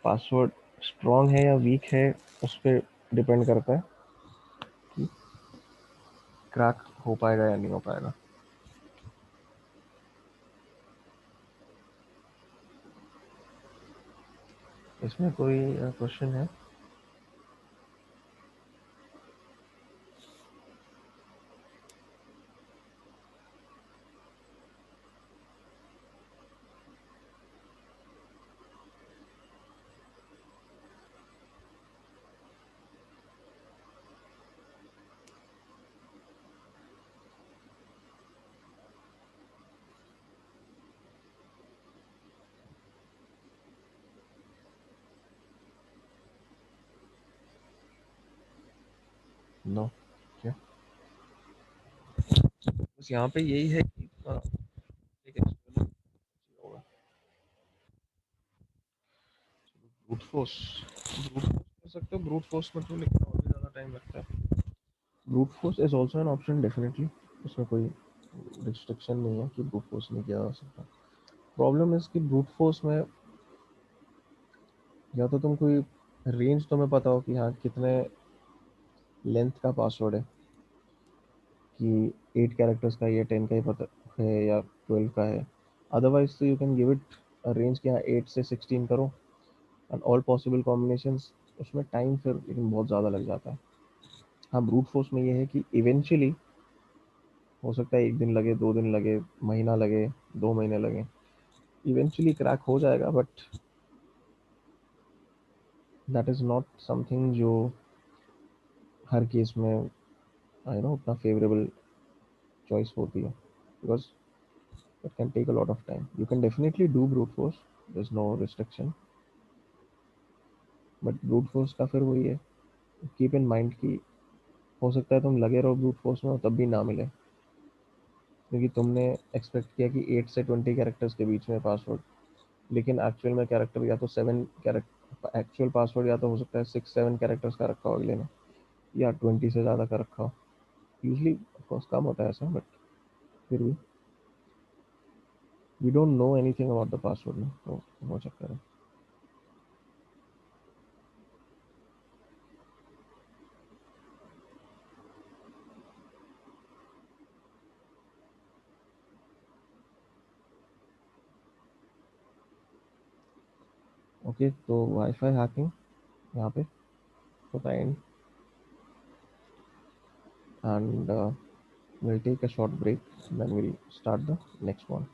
पासवर्ड स्ट्रॉन्ग है या वीक है, उस पर डिपेंड करता है कि क्रैक हो पाएगा या नहीं हो पाएगा। इसमें कोई क्वेश्चन है? नो। क्या? बस यहाँ पे यही है कि एक एक्सटर्नल होगा। ब्रूट फोर्स, ब्रूट फोर्स कर सकते हो, ब्रूट फोर्स में तो, लेकिन और भी ज़्यादा टाइम लगता है। Brute force is also an option definitely, उसमें कोई रिस्ट्रिक्शन नहीं है कि ब्रूट फोर्स नहीं किया जा सकता। प्रॉब्लम इज कि ब्रूट फोर्स में या तो तुम कोई रेंज तुम्हें पता हो कि हाँ कितने लेंथ का पासवर्ड है, कि 8 कैरेक्टर्स का या 10 का ही पता है या 12 का है। अदरवाइज तो you can give it range के, यहाँ 8 से 16 करो एंड ऑल पॉसिबल कॉम्बिनेशंस। उसमें टाइम फिर लेकिन बहुत ज़्यादा लग जाता है। हाँ, ब्रूट फोर्स में ये है कि इवेंचुअली हो सकता है 1 दिन लगे, 2 दिन लगे, महीना लगे, 2 महीने लगे, इवेंचुअली क्रैक हो जाएगा, but that is not something जो हर केस में आई नो उतना फेवरेबल चॉइस होती है, because it can take a lot of time. You can definitely do brute force, there is no restriction, but brute force का फिर वही है, कीप इन माइंड कि हो सकता है तुम लगे रहो ब्रूट फोर्स में और तब भी ना मिले, क्योंकि तुमने एक्सपेक्ट किया कि 8 से 20 कैरेक्टर्स के बीच में पासवर्ड, लेकिन एक्चुअल में कैरेक्टर या तो 7 कैरेक्टर, एक्चुअल पासवर्ड या तो हो सकता है 6-7 कैरेक्टर्स का रखा हो अगले ने, या 20 से ज़्यादा का रखा हो। यूजली ऑफकोर्स कम होता है ऐसा, बट फिर भी we don't know anything about the password ना, तो वो चक्कर है। ओके, तो वाईफाई हैकिंग यहाँ पे होता है and, and we'll take a short break, then we'll start the next one.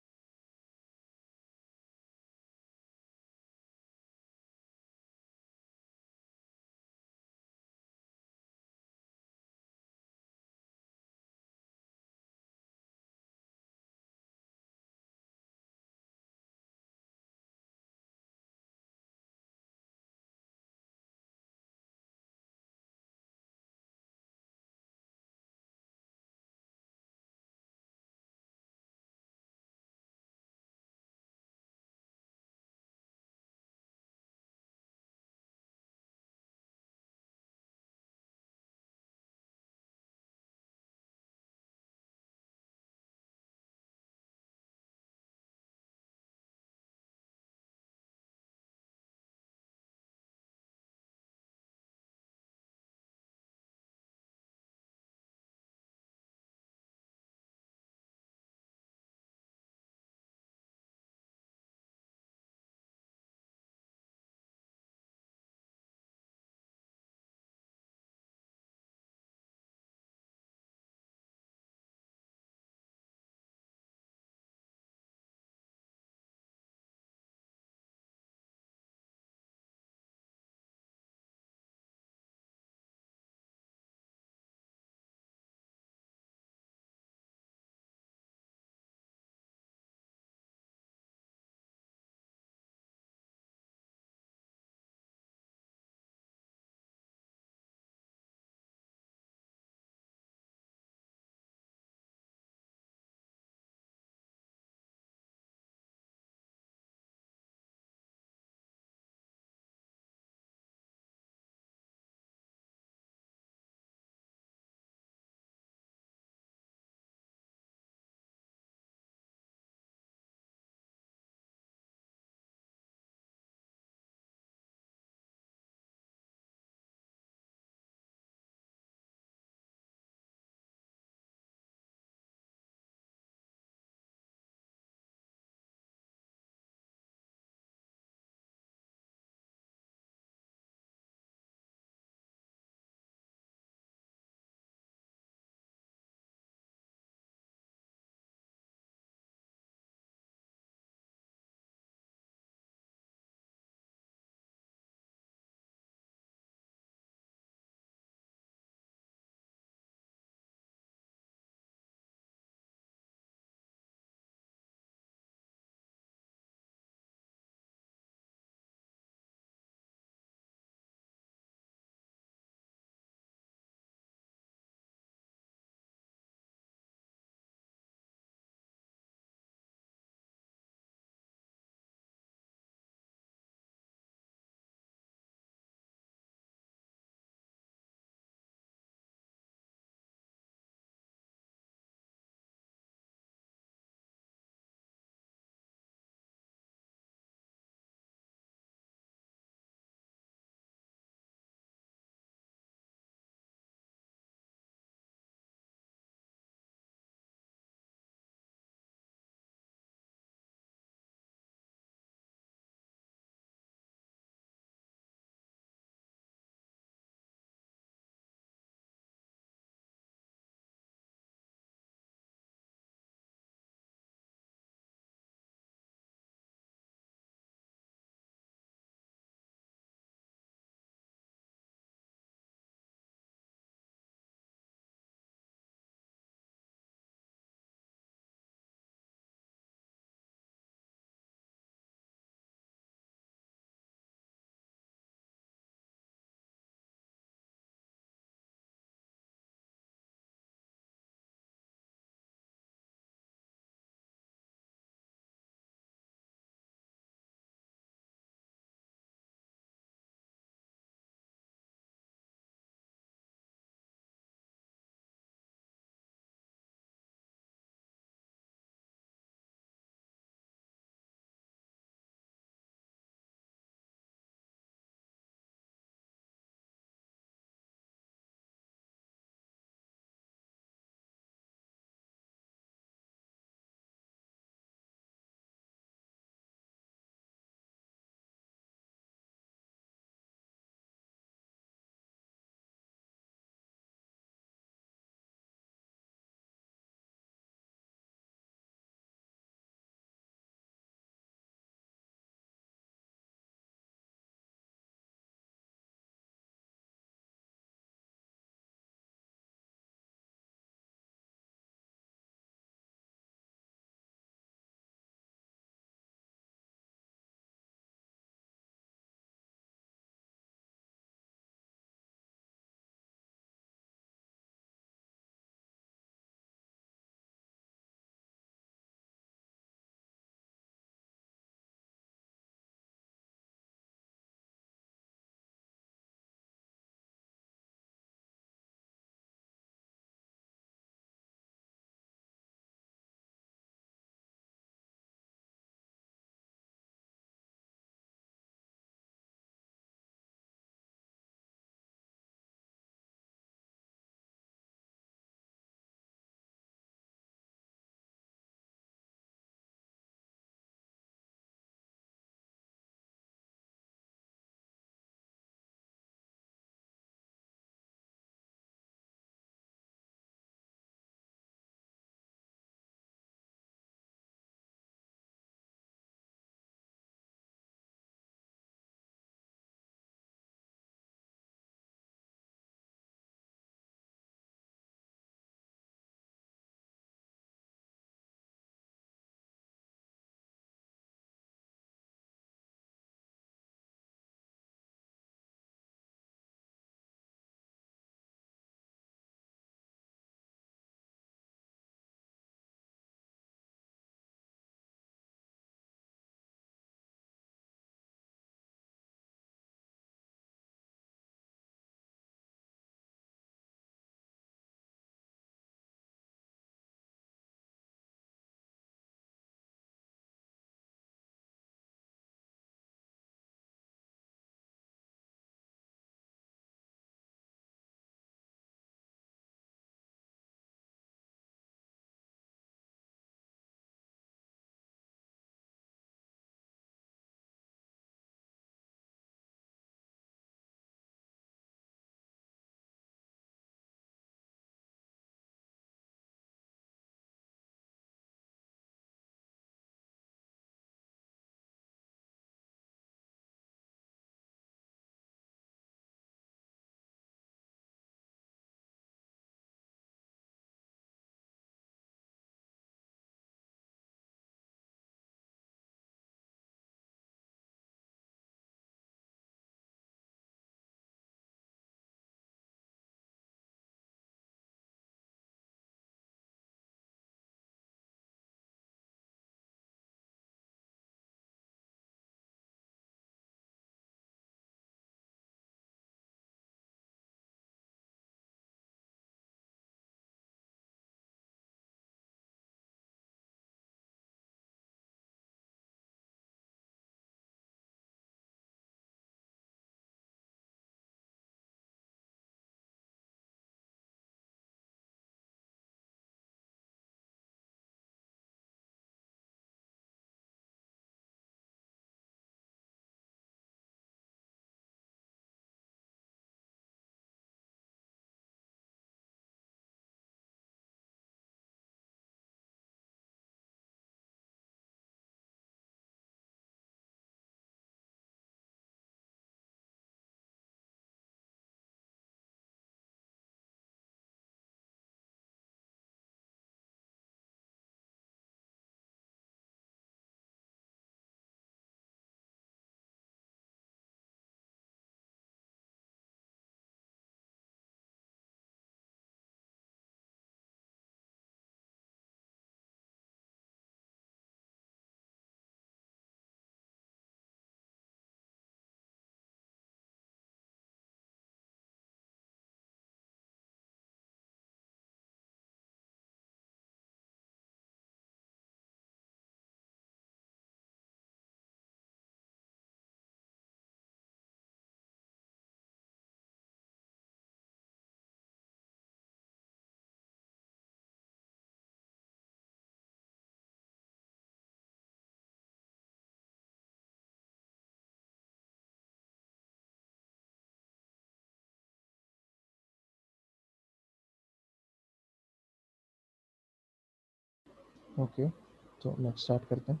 Okay, तो नेक्स्ट स्टार्ट करते हैं।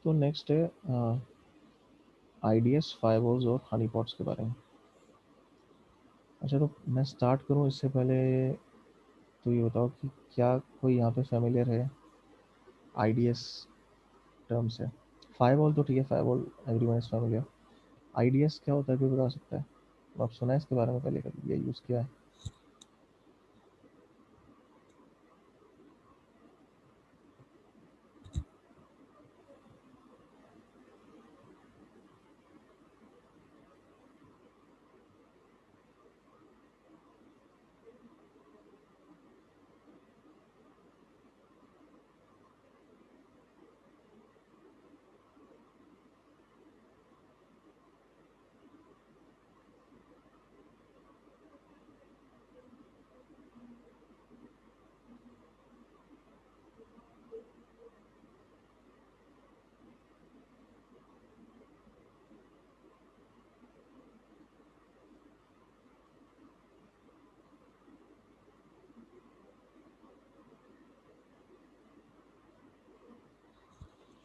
तो नेक्स्ट है आईडीएस, फायरवॉल्स और हनी पॉट्स के बारे में। अच्छा, तो मैं स्टार्ट करूं इससे पहले तो ये बताओ कि क्या कोई यहाँ पे फेमिलियर है आईडीएस टर्म से? फायरवॉल तो ठीक है, firewall everyone is familiar. IDs क्या होता है, कोई बता सकता है? आप सुना है इसके बारे में पहले, कभी ये यूज़ किया है?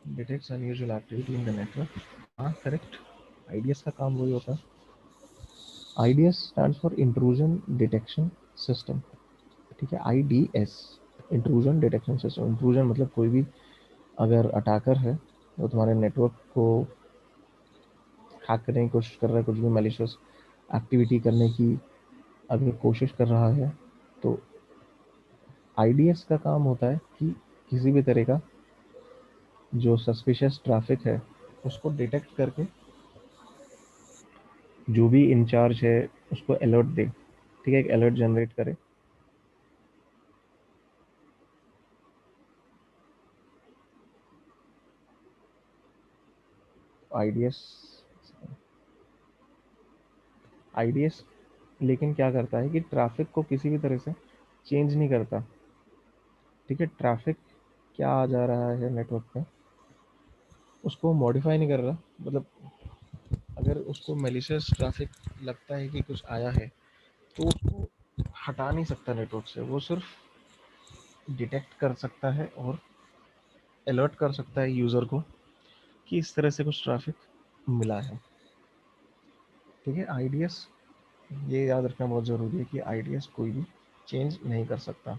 Detects unusual activity in the network. हाँ, करेक्ट। आईडीएस का काम वही होता है। IDs stands for intrusion detection system. ठीक है, IDs, intrusion detection system. Intrusion मतलब कोई भी अगर अटैकर है वो तुम्हारे नेटवर्क को हैक करने की कोशिश कर रहा है, कुछ भी मैलिशियस एक्टिविटी करने की अगर कोशिश कर रहा है, तो आईडीएस का काम होता है कि किसी भी तरह का जो सस्पिशियस ट्रैफिक है उसको डिटेक्ट करके जो भी इंचार्ज है उसको अलर्ट दे। ठीक है, एक अलर्ट जनरेट करे। आईडीएस, आईडीएस लेकिन क्या करता है कि ट्रैफिक को किसी भी तरह से चेंज नहीं करता। ठीक है, ट्रैफिक क्या आ जा रहा है नेटवर्क पे उसको मॉडिफाई नहीं कर रहा। मतलब अगर उसको मेलिशियस ट्रैफिक लगता है कि कुछ आया है तो उसको हटा नहीं सकता नेटवर्क से। वो सिर्फ डिटेक्ट कर सकता है और अलर्ट कर सकता है यूज़र को कि इस तरह से कुछ ट्रैफिक मिला है। ठीक है, आईडीएस, ये याद रखना बहुत ज़रूरी है कि आईडीएस कोई भी चेंज नहीं कर सकता।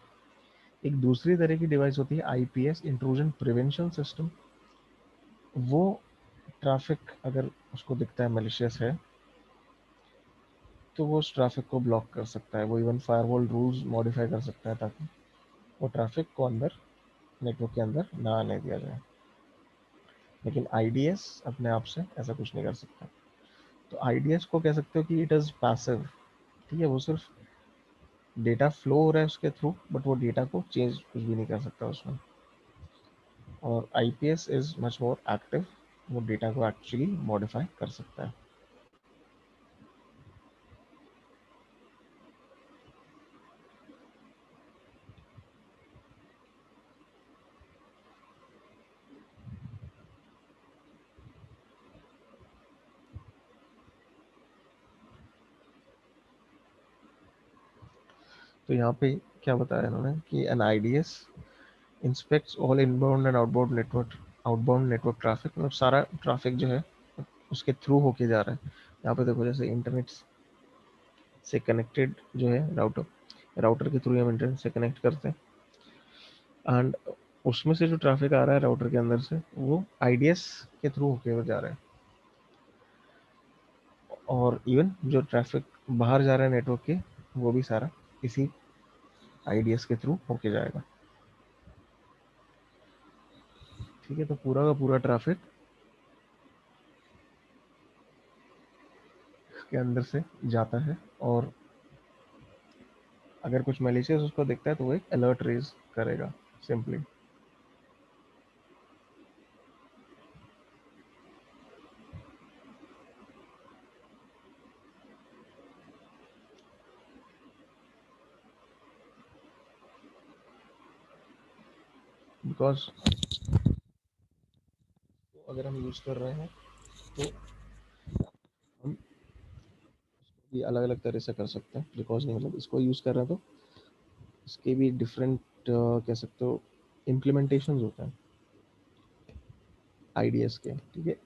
एक दूसरी तरह की डिवाइस होती है आईपीएस, इंट्रूजन प्रिवेंशन सिस्टम। वो ट्रैफिक अगर उसको दिखता है मलिशियस है तो वो उस ट्रैफिक को ब्लॉक कर सकता है। वो इवन फायरवॉल रूल्स मॉडिफाई कर सकता है ताकि वो ट्रैफिक को अंदर, नेटवर्क के अंदर ना आने दिया जाए। लेकिन आईडीएस अपने आप से ऐसा कुछ नहीं कर सकता। तो आईडीएस को कह सकते हो कि इट इज़ पैसिव। ठीक है, वो सिर्फ डेटा फ्लो हो रहा है उसके थ्रू, बट वो डेटा को चेंज कुछ भी नहीं कर सकता उसमें। और IPS is much more active, वो डेटा को एक्चुअली मॉडिफाई कर सकता है। तो यहाँ पे क्या बताया इन्होंने कि an IDS inspects all inbound and outbound network, outbound network traffic. मतलब सारा ट्रैफिक जो है उसके थ्रू होके जा रहा है। यहाँ पे देखो, जैसे इंटरनेट से कनेक्टेड जो है राउटर, राउटर के थ्रू हम इंटरनेट से कनेक्ट करते हैं एंड उसमें से जो ट्रैफिक आ रहा है राउटर के अंदर से वो आईडीएस के थ्रू होके जा रहा है। और इवन जो ट्रैफिक बाहर जा रहा है नेटवर्क के, वो भी सारा इसी आईडीएस के थ्रू होके जाएगा। ठीक है, तो पूरा का पूरा ट्रैफिक के अंदर से जाता है और अगर कुछ मैलिशियस उसको दिखता है तो वो एक अलर्ट रेज करेगा सिंपली। बिकॉज अगर हम यूज़ कर रहे हैं तो हम ये अलग अलग तरह से कर सकते हैं। बिकॉज नहीं, मतलब इसको यूज़ कर रहे हैं तो इसके भी डिफरेंट कह सकते हो इम्प्लीमेंटेशंस होते हैं आईडीएस के, ठीक है।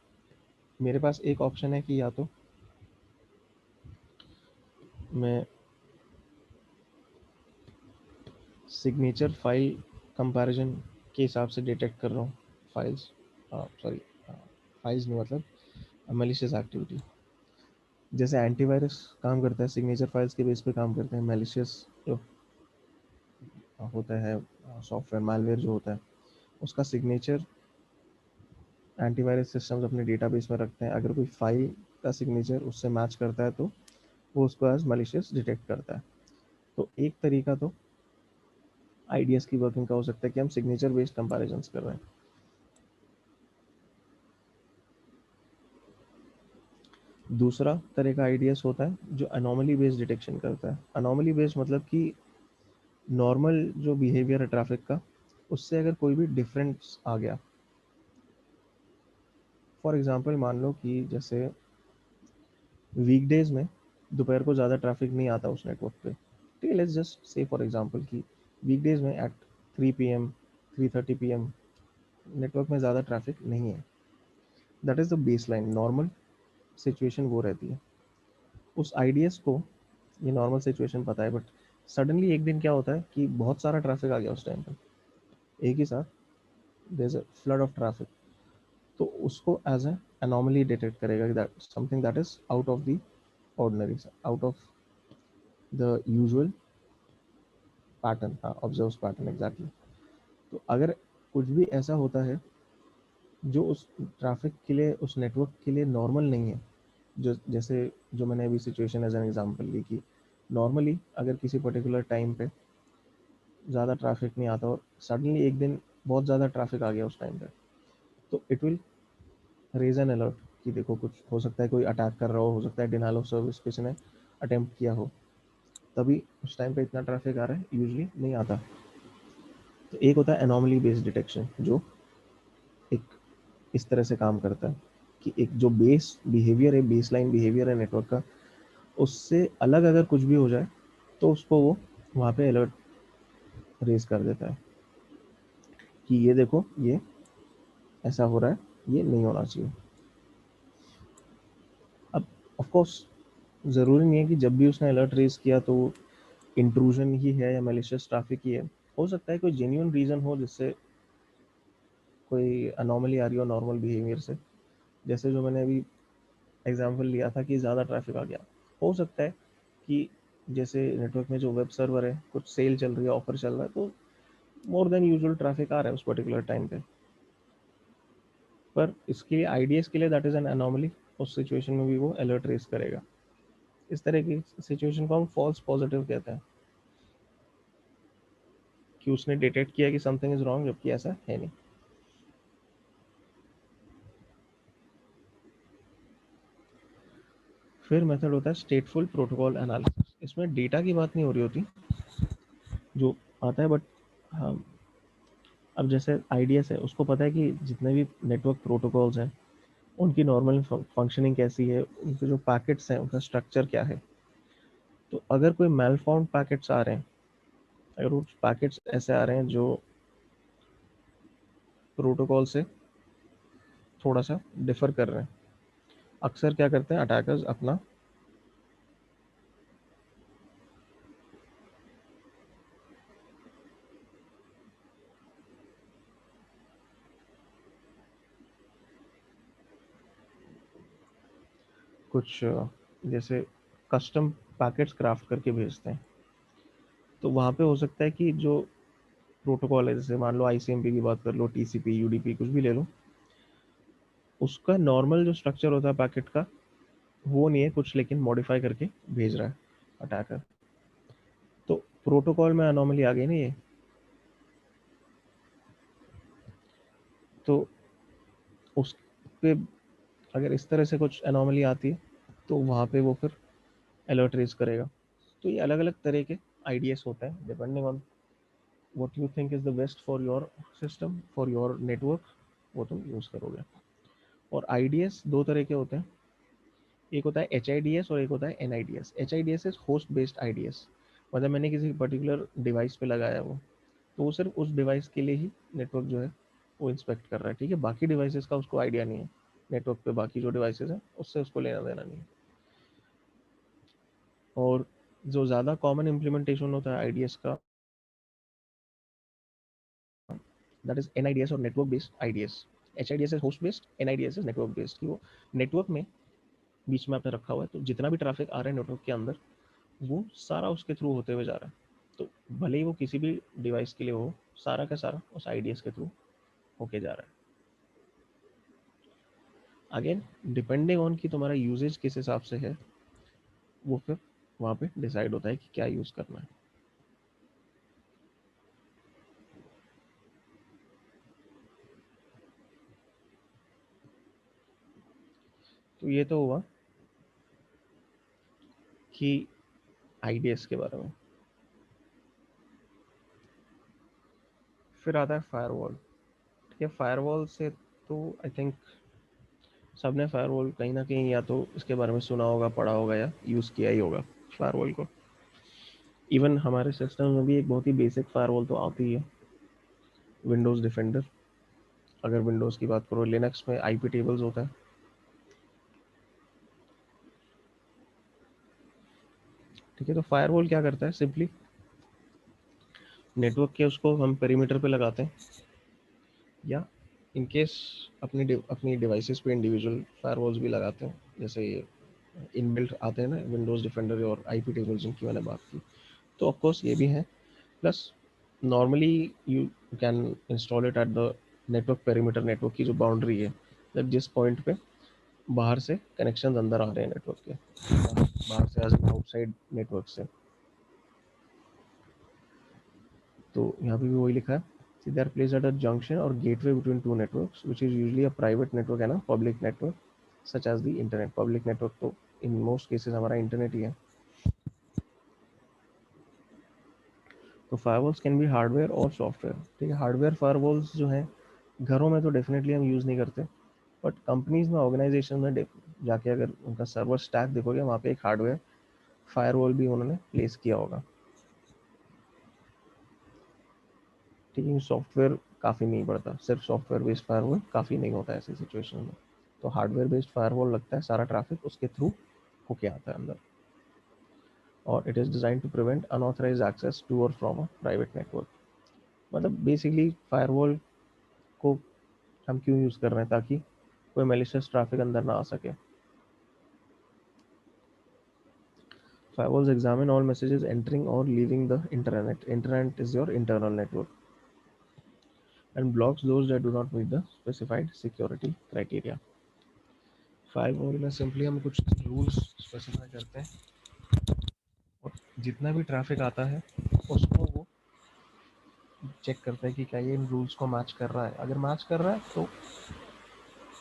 मेरे पास एक ऑप्शन है कि या तो मैं सिग्नेचर फाइल कंपैरिजन के हिसाब से डिटेक्ट कर रहा हूँ फाइल्स, सॉरी फाइल्स नहीं मतलब मैलिशियस एक्टिविटी। जैसे एंटीवायरस काम करता है सिग्नेचर फाइल्स के बेस पे काम करते हैं, मैलिशियस जो होता है सॉफ्टवेयर मालवेयर जो होता है उसका सिग्नेचर एंटीवायरस सिस्टम्स अपने डेटाबेस में रखते हैं। अगर कोई फाइल का सिग्नेचर उससे मैच करता है तो वो उसको एज मैलिशियस डिटेक्ट करता है। तो एक तरीका तो आईडीएस की वर्किंग का हो सकता है कि हम सिग्नेचर बेस्ड कंपैरिजन कर रहे हैं। दूसरा तरह का आईडीएस होता है जो अनोमली बेस्ड डिटेक्शन करता है। अनोमली बेस्ड मतलब कि नॉर्मल जो बिहेवियर है ट्रैफिक का उससे अगर कोई भी डिफरेंस आ गया। फॉर एग्जांपल मान लो कि जैसे वीकडेज में दोपहर को ज़्यादा ट्रैफिक नहीं आता उस नेटवर्क पे, ठीक है। Let's just say for example कि वीकडेज में एट 3 PM 3:30 PM नेटवर्क में ज़्यादा ट्रैफिक नहीं है। That is the base line, normal situation वो रहती है। उस आईडीएस को ये नॉर्मल सिचुएशन पता है, बट सडनली एक दिन क्या होता है कि बहुत सारा ट्रैफिक आ गया उस टाइम पे, एक ही साथ there is a flood of traffic. तो उसको एज ए एनॉमली डिटेक्ट करेगा, that something that is out of the ordinary, out of the usual pattern, हाँ ऑब्जर्व पैटर्न एग्जैक्टली। तो अगर कुछ भी ऐसा होता है जो उस ट्रैफिक के लिए उस नेटवर्क के लिए नॉर्मल नहीं है, जो जैसे जो मैंने अभी सिचुएशन एज एन एग्जांपल ली कि नॉर्मली अगर किसी पर्टिकुलर टाइम पे ज़्यादा ट्रैफिक नहीं आता और सडनली एक दिन बहुत ज़्यादा ट्रैफिक आ गया उस टाइम पे, तो it will raise an alert कि देखो कुछ हो सकता है, कोई अटैक कर रहा हो सकता है डिनाइल ऑफ सर्विस किसी ने अटेम्प्ट किया हो, तभी उस टाइम पे इतना ट्रैफिक आ रहा है, यूजली नहीं आता। तो एक होता है एनॉमली बेस्ड डिटेक्शन जो एक इस तरह से काम करता है कि एक जो बेस बिहेवियर है, बेस लाइन बिहेवियर है नेटवर्क का, उससे अलग अगर कुछ भी हो जाए तो उसको वो वहाँ पे अलर्ट रेज कर देता है कि ये देखो ये ऐसा हो रहा है, ये नहीं होना चाहिए। अब ऑफ कोर्स ज़रूरी नहीं है कि जब भी उसने अलर्ट रेज किया तो इंट्रूजन ही है या मैलिशियस ट्रैफिक ही है। हो सकता है कोई जेन्युइन रीज़न हो जिससे कोई अनोमली आ रही हो नॉर्मल बिहेवियर से, जैसे जो मैंने अभी एग्जांपल लिया था कि ज़्यादा ट्रैफिक आ गया। हो सकता है कि जैसे नेटवर्क में जो वेब सर्वर है कुछ सेल चल रही है, ऑफर चल रहा है, तो मोर देन यूजुअल ट्रैफिक आ रहा है उस पर्टिकुलर टाइम पे, पर इसके लिए आईडीएस के लिए दैट इज़ एन अनोमली, उस सिचुएशन में भी वो अलर्ट रेस करेगा। इस तरह की सिचुएशन को हम फॉल्स पॉजिटिव कहते हैं कि उसने डिटेक्ट किया कि समथिंग इज रॉन्ग जबकि ऐसा है नहीं। फिर मेथड होता है स्टेटफुल प्रोटोकॉल एनालिसिस। इसमें डेटा की बात नहीं हो रही होती जो आता है, बट हम अब जैसे आईडीएस है उसको पता है कि जितने भी नेटवर्क प्रोटोकॉल्स हैं उनकी नॉर्मल फंक्शनिंग कैसी है, उनके जो पैकेट्स हैं उनका स्ट्रक्चर क्या है। तो अगर कोई मेलफाउंड पैकेट्स आ रहे हैं, अगर वो पैकेट्स ऐसे आ रहे हैं जो प्रोटोकॉल से थोड़ा सा डिफर कर रहे हैं, अक्सर क्या करते हैं अटैकर्स अपना कुछ जैसे कस्टम पैकेट्स क्राफ्ट करके भेजते हैं। तो वहाँ पे हो सकता है कि जो प्रोटोकॉल है, जैसे मान लो आईसीएमपी की बात कर लो, टीसीपी यूडीपी कुछ भी ले लो, उसका नॉर्मल जो स्ट्रक्चर होता है पैकेट का वो नहीं है कुछ, लेकिन मॉडिफाई करके भेज रहा है अटैकर। तो प्रोटोकॉल में अनोमली आ गई ना ये। तो उस पे अगर इस तरह से कुछ अनोमली आती है तो वहाँ पे वो फिर अलर्ट रेज करेगा। तो ये अलग अलग तरह के आईडीएस होते हैं depending on what you think is the best for your system for your network, वो तुम यूज़ करोगे। और आईडीएस दो तरह के होते हैं, एक होता है एच आई डी एस और एक होता है N I D S. H I D S is host based I D S, मतलब मैंने किसी पर्टिकुलर डिवाइस पे लगाया वो, तो वो सिर्फ उस डिवाइस के लिए ही नेटवर्क जो है वो इंस्पेक्ट कर रहा है, ठीक है। बाकी डिवाइसेस का उसको आइडिया नहीं है, नेटवर्क पे बाकी जो डिवाइसेस हैं उससे उसको लेना देना नहीं है। और जो ज़्यादा कॉमन इम्प्लीमेंटेशन होता है आईडीएस का, दैट इज एनआईडीएस और network based IDS. HIDS is host based, NIDS is network based, कि वो नेटवर्क में बीच में आपने रखा हुआ है, तो जितना भी ट्रैफिक आ रहा है नेटवर्क के अंदर वो सारा उसके थ्रू होते हुए जा रहा है। तो भले ही वो किसी भी डिवाइस के लिए हो, सारा का सारा उस आईडीएस के थ्रू होके जा रहा है। अगेन डिपेंडिंग ऑन कि तुम्हारा यूजेज किस हिसाब से है, वो फिर वहाँ पे डिसाइड होता है कि क्या यूज़ करना है। तो ये तो हुआ कि आईडीएस के बारे में। फिर आता है फायरवॉल। ठीक है, फायरवॉल से तो आई थिंक सबने फायरवॉल कहीं ना कहीं या तो इसके बारे में सुना होगा, पढ़ा होगा या यूज़ किया ही होगा फायरवॉल को। इवन हमारे सिस्टम में भी एक बहुत ही बेसिक फायरवॉल तो आती है, विंडोज़ डिफेंडर। अगर विंडोज़ की बात करो, लिनक्स में आईपी टेबल्स होता है। ठीक है, तो फायरवॉल क्या करता है, सिंपली नेटवर्क के उसको हम पेरीमीटर पे लगाते हैं, या इन केस अपनी डिवाइसेस पे इंडिविजुअल फायरवॉल्स भी लगाते हैं, जैसे इनबिल्ट आते हैं ना विंडोज़ डिफेंडर और आईपी टेबल जिनकी मैंने बात की, तो ऑफ कोर्स ये भी है। Plus normally you can install it at the network perimeter, network की जो बाउंड्री है, जब जिस पॉइंट पे बाहर से कनेक्शन अंदर आ रहे हैं नेटवर्क के, बाहर से आउटसाइड नेटवर्क से। तो यहाँ पे भी वही लिखा है कि they are placed at a junction और gateway between two networks which is usually a private network है ना, public network such as the internet. Public network तो इन मोस्ट केसेस हमारा इंटरनेट ही है। तो फायरवॉल्स कैन बी हार्डवेयर और software. ठीक है, हार्डवेयर फायरवॉल्स जो हैं घरों में तो डेफिनेटली हम यूज़ नहीं करते, बट कंपनीज में, ऑर्गेनाइजेशन में जाके अगर उनका सर्वर स्टैक देखोगे, वहाँ पे एक हार्डवेयर फायरवॉल भी उन्होंने प्लेस किया होगा। ठीक है, सॉफ्टवेयर काफ़ी नहीं पड़ता, सिर्फ सॉफ्टवेयर बेस्ड फायरवॉल काफ़ी नहीं होता ऐसी सिचुएशन में। तो हार्डवेयर बेस्ड फायरवॉल लगता है, सारा ट्रैफिक उसके थ्रू होके आता है अंदर, और it is design to prevent unauthorize access to और फ्रॉम अ प्राइवेट नेटवर्क। मतलब बेसिकली फायरवॉल को हम क्यों यूज़ कर रहे हैं, ताकि कोई मेलिशियस ट्रैफिक अंदर ना आ सके। Firewalls examine all messages entering or leaving the internet. Internet is your internal network, and blocks those that do not meet the specified security criteria. Firewall में सिंपली हम कुछ रूल्स स्पेसिफाई करते हैं, और जितना भी ट्रैफिक आता है उसको वो चेक करता है कि क्या ये इन रूल्स को मैच कर रहा है। अगर मैच कर रहा है तो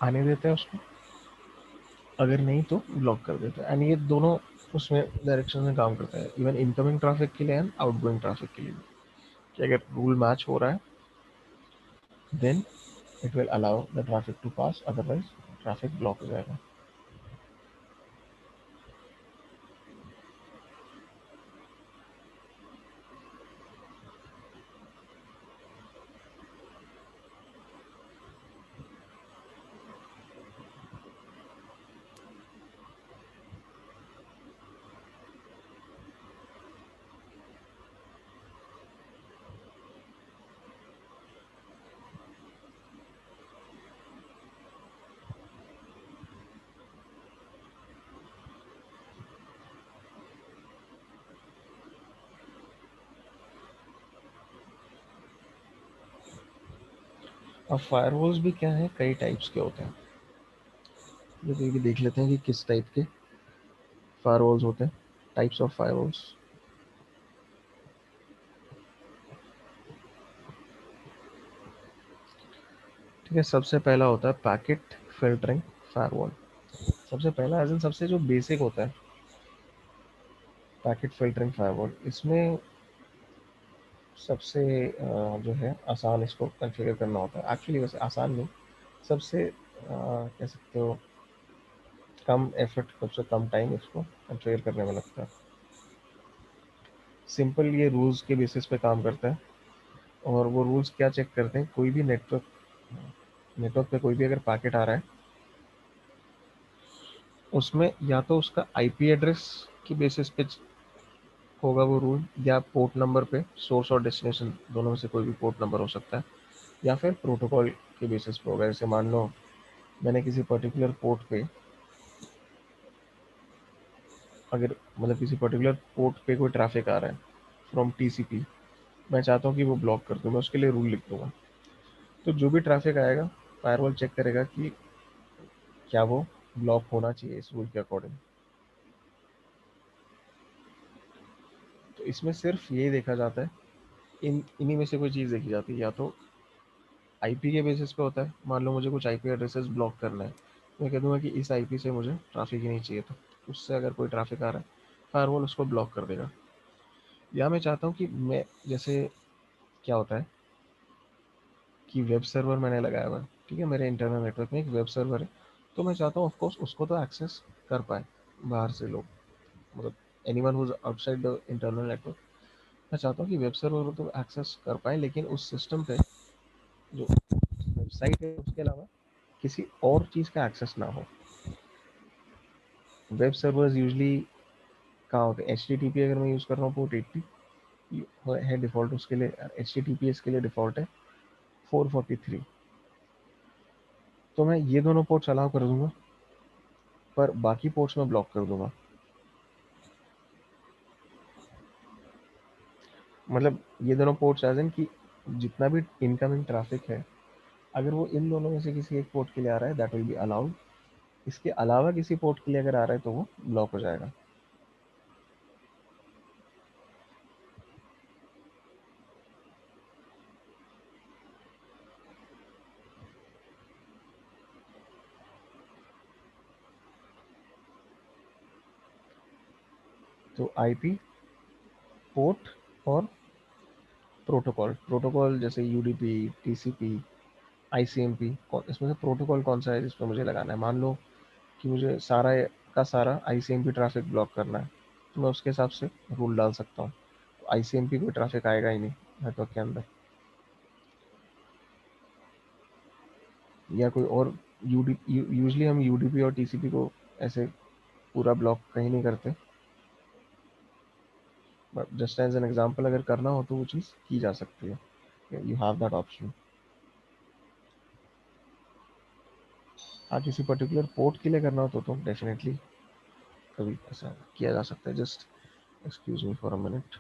आने देते हैं उसको, अगर नहीं तो ब्लॉक कर देते हैं। एंड ये दोनों उसमें डायरेक्शन में काम करता है, इवन इनकमिंग ट्रैफिक के लिए एंड आउटगोइंग ट्रैफिक के लिए भी, कि अगर रूल मैच हो रहा है then it will allow the traffic to pass, otherwise traffic block हो जाएगा। अब फायरवॉल्स भी क्या है, कई टाइप्स के होते हैं। जैसे कि देख लेते हैं कि किस टाइप के फायरवॉल्स होते हैं, टाइप्स ऑफ फायरवॉल्स। ठीक है, सबसे पहला होता है पैकेट फिल्टरिंग फायरवॉल। सबसे पहला एज इन सबसे जो बेसिक होता है पैकेट फिल्टरिंग फायरवॉल, इसमें सबसे जो है आसान इसको कॉन्फ़िगर करना होता है। एक्चुअली वैसे आसान नहीं, सबसे कह सकते हो कम एफर्ट, सबसे कम टाइम इसको कॉन्फ़िगर करने में लगता है। सिंपल ये रूल्स के बेसिस पे काम करता है। और वो रूल्स क्या चेक करते हैं, कोई भी नेटवर्क नेटवर्क पे कोई भी अगर पैकेट आ रहा है, उसमें या तो उसका आईपी एड्रेस की बेसिस पे होगा वो रूल, या पोर्ट नंबर पे, सोर्स और डेस्टिनेशन दोनों में से कोई भी पोर्ट नंबर हो सकता है, या फिर प्रोटोकॉल के बेसिस पे होगा। जैसे मान लो मैंने किसी पर्टिकुलर पोर्ट पे, अगर मतलब किसी पर्टिकुलर पोर्ट पे कोई ट्रैफिक आ रहा है फ्रॉम टीसीपी, मैं चाहता हूँ कि वो ब्लॉक कर दूँ, मैं उसके लिए रूल लिख दूंगा। तो जो भी ट्रैफिक आएगा, फायरवॉल चेक करेगा कि क्या वो ब्लॉक होना चाहिए इस रूल के अकॉर्डिंग। तो इसमें सिर्फ यही देखा जाता है, इन्हीं में से कोई चीज़ देखी जाती है। या तो आईपी के बेसिस पे होता है, मान लो मुझे कुछ आईपी एड्रेसेस ब्लॉक करना है, मैं कह दूंगा कि इस आईपी से मुझे ट्रैफिक ही नहीं चाहिए, तो उससे अगर कोई ट्रैफिक आ रहा है, फायरवॉल उसको ब्लॉक कर देगा। या मैं चाहता हूँ कि मैं, जैसे क्या होता है कि वेब सर्वर मैंने लगाया हुआ है, ठीक है, मेरे इंटरनल नेटवर्क में एक वेब सर्वर है, तो मैं चाहता हूँ ऑफकोर्स उसको तो एक्सेस कर पाए बाहर से लोग, मतलब anyone who's outside the internal network. मैं चाहता हूँ कि वेब सर्वर को तो एक्सेस कर पाए, लेकिन उस सिस्टम पे जो वेबसाइट है उसके अलावा किसी और चीज़ का एक्सेस ना हो। वेब सर्वर्स यूजली कहाँ होते हैं, एच टी टी पी अगर मैं यूज़ कर रहा हूँ पोर्ट 80 है डिफ़ॉल्ट, उसके लिए H T T P S के लिए डिफ़ॉल्ट है 443। तो मैं ये दोनों पोर्ट्स अलाउ कर दूंगा, पर बाकी पोर्ट्स में ब्लॉक कर दूंगा। मतलब ये दोनों पोर्ट्स एज इन कि जितना भी इनकमिंग ट्रैफिक है, अगर वो इन दोनों में से किसी एक पोर्ट के लिए आ रहा है, दैट विल बी अलाउड। इसके अलावा किसी पोर्ट के लिए अगर आ रहा है तो वो ब्लॉक हो जाएगा। तो आईपी, पोर्ट और प्रोटोकॉल। प्रोटोकॉल जैसे यूडीपी, टीसीपी, आईसीएमपी, इसमें से प्रोटोकॉल कौन सा है जिसमें मुझे लगाना है। मान लो कि मुझे सारा का सारा आईसीएमपी ट्रैफिक ब्लॉक करना है, तो मैं उसके हिसाब से रूल डाल सकता हूँ। तो आईसीएमपी कोई ट्रैफिक आएगा ही नहीं नेटवर्क के अंदर, या कोई और यूडी यूजली हम यूडीपी और टीसीपी को ऐसे पूरा ब्लॉक कहीं नहीं करते, but just as an example अगर करना हो तो वो चीज़ की जा सकती है, यू हैव दैट ऑप्शन। हाँ, किसी पर्टिकुलर पोर्ट के लिए करना हो तो डेफिनेटली कभी ऐसा किया जा सकता है। Just excuse me for a minute.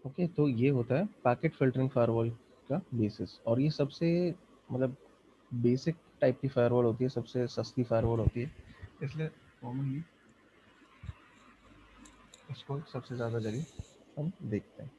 Okay, तो ये होता है पैकेट फिल्टरिंग फायरवॉल का बेसिस, और ये सबसे मतलब बेसिक टाइप की फायरवॉल होती है, सबसे सस्ती फायरवॉल होती है, इसलिए कॉमनली इसको सबसे ज़्यादा जगह हम देखते हैं।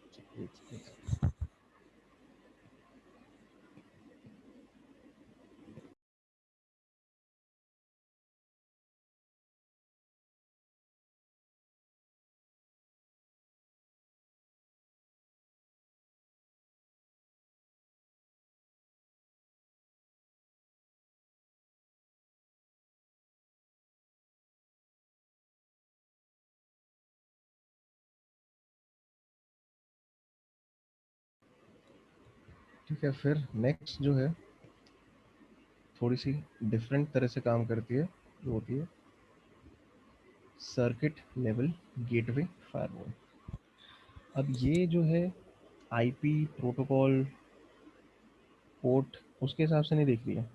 ठीक है, फिर नेक्स्ट जो है थोड़ी सी डिफरेंट तरह से काम करती है, जो होती है सर्किट लेवल गेटवे फायरवॉल। अब ये जो है आईपी प्रोटोकॉल पोर्ट उसके हिसाब से नहीं देख रही है,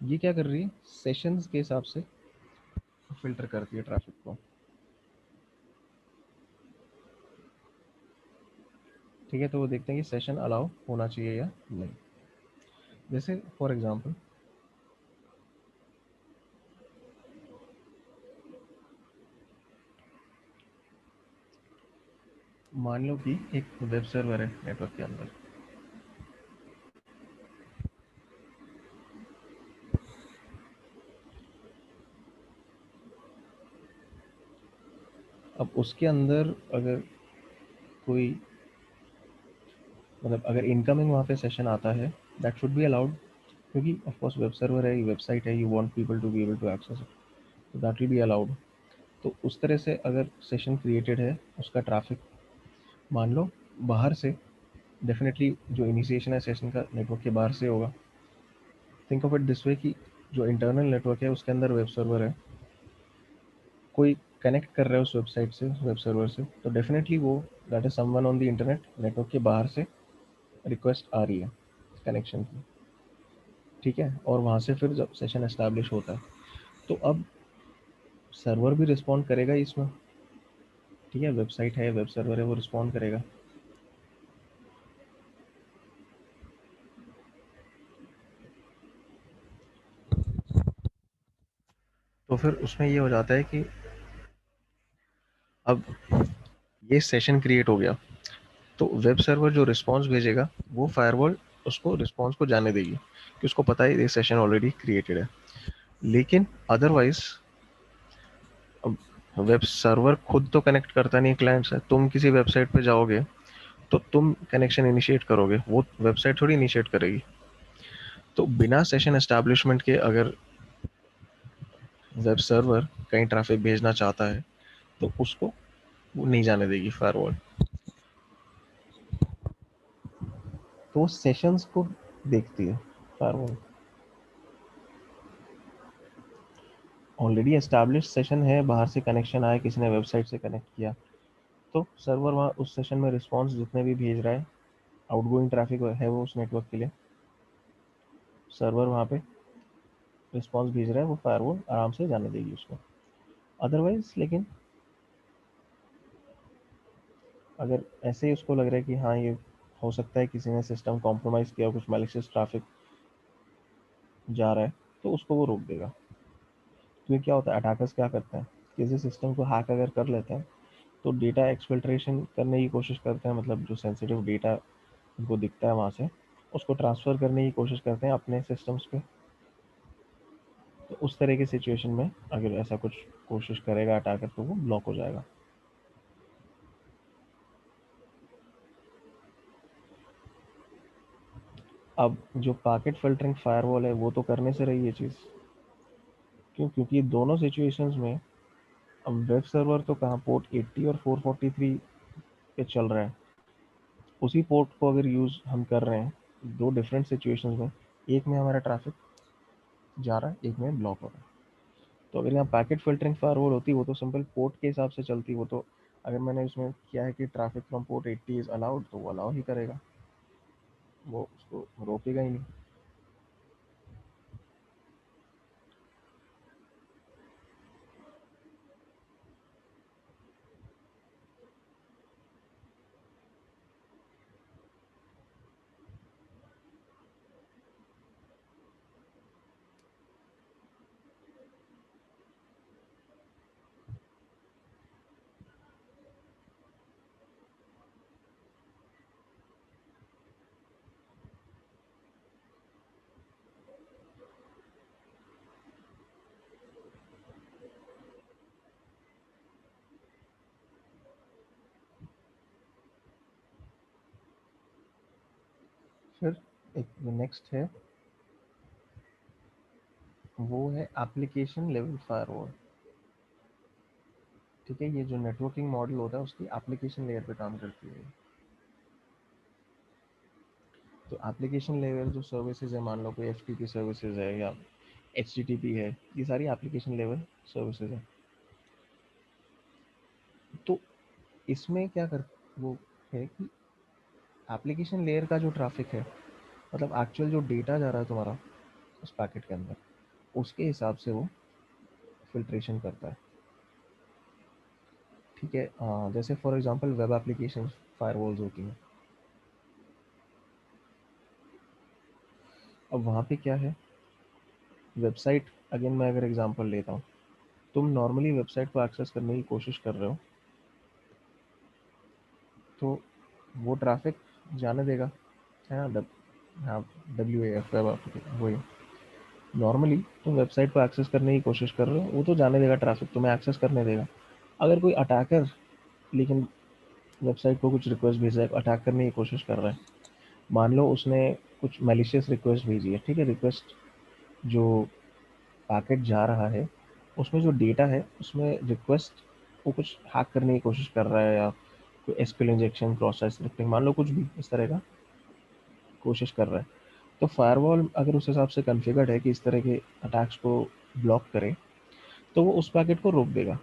ये क्या कर रही है, सेशंस के हिसाब से फिल्टर करती है ट्रैफिक को। ठीक है, तो वो देखते हैं कि सेशन अलाउ होना चाहिए या नहीं। जैसे फॉर एग्जांपल मान लो कि एक वेब सर्वर है नेटवर्क के अंदर। अब उसके अंदर अगर कोई मतलब अगर इनकमिंग वहाँ पे सेशन आता है, दैट शुड बी अलाउड, क्योंकि ऑफ कोर्स वेब सर्वर है, ये वेबसाइट है, you want people to be able to access it, तो दैट विल बी अलाउड। तो उस तरह से अगर सेशन क्रिएटेड है, उसका ट्रैफिक मान लो बाहर से, डेफिनेटली जो इनिशिएशन है सेशन का नेटवर्क के बाहर से होगा। Think of it this way कि जो इंटरनल नेटवर्क है उसके अंदर वेब सर्वर है, कोई कनेक्ट कर रहा है उस वेबसाइट से, वेब सर्वर से, तो डेफिनेटली वो that is someone on the internet, network के बाहर से रिक्वेस्ट आ रही है कनेक्शन की। ठीक है, और वहाँ से फिर जब सेशन एस्टैब्लिश होता है, तो अब सर्वर भी रिस्पॉन्ड करेगा इसमें। ठीक है, वेबसाइट है, वेब सर्वर है, वो रिस्पॉन्ड करेगा। तो फिर उसमें ये हो जाता है कि अब ये सेशन क्रिएट हो गया, तो वेब सर्वर जो रिस्पॉन्स भेजेगा वो फायरवॉल उसको रिस्पॉन्स को जाने देगी कि उसको पता है ये सेशन ऑलरेडी क्रिएटेड है। लेकिन अदरवाइज अब वेब सर्वर खुद तो कनेक्ट करता नहीं, क्लाइंट से। तुम किसी वेबसाइट पे जाओगे तो तुम कनेक्शन इनिशिएट करोगे, वो वेबसाइट थोड़ी इनिशिएट करेगी। तो बिना सेशन एस्टैब्लिशमेंट के अगर वेब सर्वर कहीं ट्रैफिक भेजना चाहता है तो उसको वो नहीं जाने देगी फायरवॉल। तो वो सेशंस को देखती है फायरवॉल। ऑलरेडी एस्टैब्लिश सेशन है, बाहर से कनेक्शन आया, किसी ने वेबसाइट से कनेक्ट किया, तो सर्वर वहाँ उस सेशन में रिस्पॉन्स जितने भी भेज रहा है, आउटगोइंग ट्रैफिक है वो उस नेटवर्क के लिए, सर्वर वहाँ पे रिस्पॉन्स भेज रहा है, वो फायरवॉल आराम से जाने देगी उसको। अदरवाइज लेकिन अगर ऐसे ही उसको लग रहा है कि हाँ ये हो सकता है किसी ने सिस्टम कॉम्प्रोमाइज़ किया, कुछ मैलिशियस ट्रैफिक जा रहा है, तो उसको वो रोक देगा। क्योंकि क्या होता है, अटैकर्स क्या करते हैं, किसी सिस्टम को हैक अगर कर लेते हैं तो डेटा एक्सफिल्ट्रेशन करने की कोशिश करते हैं, मतलब जो सेंसिटिव डेटा उनको दिखता है वहाँ से उसको ट्रांसफ़र करने की कोशिश करते हैं अपने सिस्टम्स पे। तो उस तरह की सिचुएशन में अगर ऐसा कुछ कोशिश करेगा अटैकर तो वो ब्लॉक हो जाएगा। अब जो पैकेट फ़िल्टरिंग फायरवॉल है वो तो करने से रही ये चीज़। क्यों? क्योंकि दोनों सिचुएशंस में अब वेब सर्वर तो कहाँ, पोर्ट 80 और 443 पे चल रहा है, उसी पोर्ट को अगर यूज़ हम कर रहे हैं दो डिफरेंट सिचुएशंस में, एक में हमारा ट्रैफिक जा रहा है, एक में ब्लॉक हो रहा है। तो अगर यहाँ पैकेट फ़िल्टरिंग फायरवॉल होती वो तो सिंपल पोर्ट के हिसाब से चलती, वो तो अगर मैंने उसमें किया है कि traffic from port 80 is allowed तो वो अलाउ ही करेगा, वो उसको रोकेगा ही नहीं। फिर एक नेक्स्ट है, वो है एप्लीकेशन लेवल फायरवॉल। ठीक है, ये जो नेटवर्किंग मॉडल होता है उसकी एप्लीकेशन लेयर पे काम करती है। तो एप्लीकेशन लेवल जो सर्विसेज है, मान लो कोई एफ सर्विसेज है या एच है, ये सारी एप्लीकेशन लेवल सर्विसेज है। तो इसमें क्या कर वो है कि एप्लीकेशन लेयर का जो ट्रैफिक है, मतलब एक्चुअल जो डेटा जा रहा है तुम्हारा उस पैकेट के अंदर, उसके हिसाब से वो फिल्ट्रेशन करता है। ठीक है, जैसे for example web application firewalls होती हैं। अब वहाँ पे क्या है, वेबसाइट, अगेन मैं अगर एग्जांपल लेता हूँ, तुम नॉर्मली वेबसाइट को एक्सेस करने की कोशिश कर रहे हो, तो वो ट्रैफिक जाने देगा, है ना। हाँ, WAF वेब एप्लीकेशन वही। नॉर्मली तुम वेबसाइट को एक्सेस करने की कोशिश कर रहे हो, वो तो जाने देगा, ट्रैफिक तुम्हें एक्सेस करने देगा। अगर कोई अटैकर लेकिन वेबसाइट को कुछ रिक्वेस्ट भेजा है, अटैक करने की कोशिश कर रहा है, मान लो उसने कुछ मैलिशियस रिक्वेस्ट भेजी है। ठीक है, रिक्वेस्ट जो पैकेट जा रहा है उसमें जो डेटा है उसमें रिक्वेस्ट वो कुछ हैक करने की कोशिश कर रहा है, या कोई एसक्यूएल इंजेक्शन, क्रॉस स्क्रिप्टिंग, मान लो कुछ भी इस तरह का कोशिश कर रहा है, तो फायरवॉल अगर उस हिसाब से कॉन्फ़िगर्ड है कि इस तरह के अटैक्स को ब्लॉक करे, तो वो उस पैकेट को रोक देगा।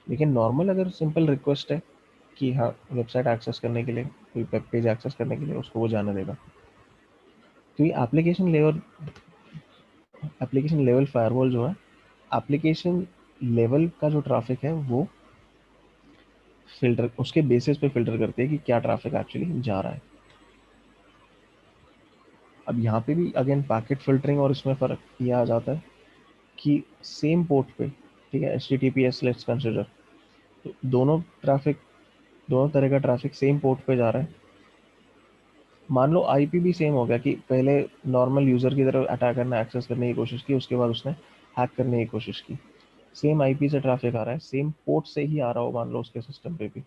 लेकिन नॉर्मल अगर सिंपल रिक्वेस्ट है कि हाँ वेबसाइट एक्सेस करने के लिए, कोई वेब पेज एक्सेस करने के लिए, उसको वो जाने देगा। तो ये एप्लीकेशन लेवल फायरवॉल जो है, एप्लीकेशन लेवल का जो ट्रैफिक है वो फिल्टर, उसके बेसिस पे फिल्टर करते हैं कि क्या ट्रैफिक एक्चुअली जा रहा है। अब यहाँ पे भी अगेन पैकेट फिल्टरिंग और इसमें फ़र्क ये आ जाता है कि सेम पोर्ट पे, ठीक है, HTTPS लेट्स कंसिडर, तो दोनों तरह का ट्रैफिक सेम पोर्ट पे जा रहा है। मान लो IP भी सेम हो गया कि पहले नॉर्मल यूज़र की तरफ अटैकर ने एक्सेस करने की कोशिश की, उसके बाद उसने हैक करने की कोशिश की, सेम IP से ट्रैफिक आ रहा है, सेम पोर्ट से ही आ रहा हो मान लो उसके सिस्टम पे भी,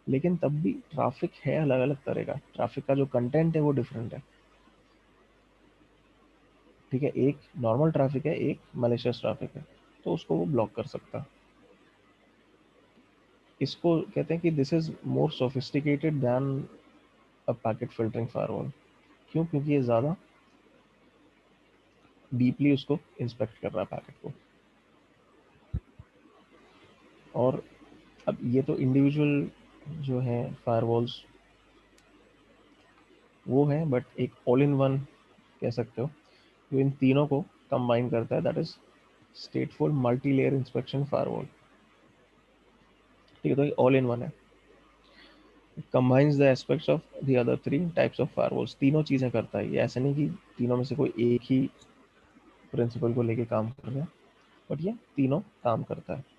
लेकिन तब भी ट्रैफिक है अलग अलग तरह का, ट्रैफिक का जो कंटेंट है वो डिफरेंट है। ठीक है, एक नॉर्मल ट्रैफिक है, एक मैलिशियस ट्रैफिक है, तो उसको वो ब्लॉक कर सकता है। इसको कहते हैं कि this is more sophisticated then a packet filtering firewall. क्यों? क्योंकि ये ज़्यादा डीपली उसको इंस्पेक्ट कर रहा है पैकेट को। और अब ये तो इंडिविजुअल जो है फायरवॉल्स वो है, बट एक ऑल इन वन कह सकते हो जो इन तीनों को कंबाइन करता है, that is स्टेटफुल multi layer inspection firewall. ठीक है, तो ये ऑल इन वन है, combines the aspects of the other three types of firewalls. तीनों चीज़ें करता है ये, ऐसा नहीं कि तीनों में से कोई एक ही प्रिंसिपल को लेके काम कर रहा है, बट ये तीनों काम करता है।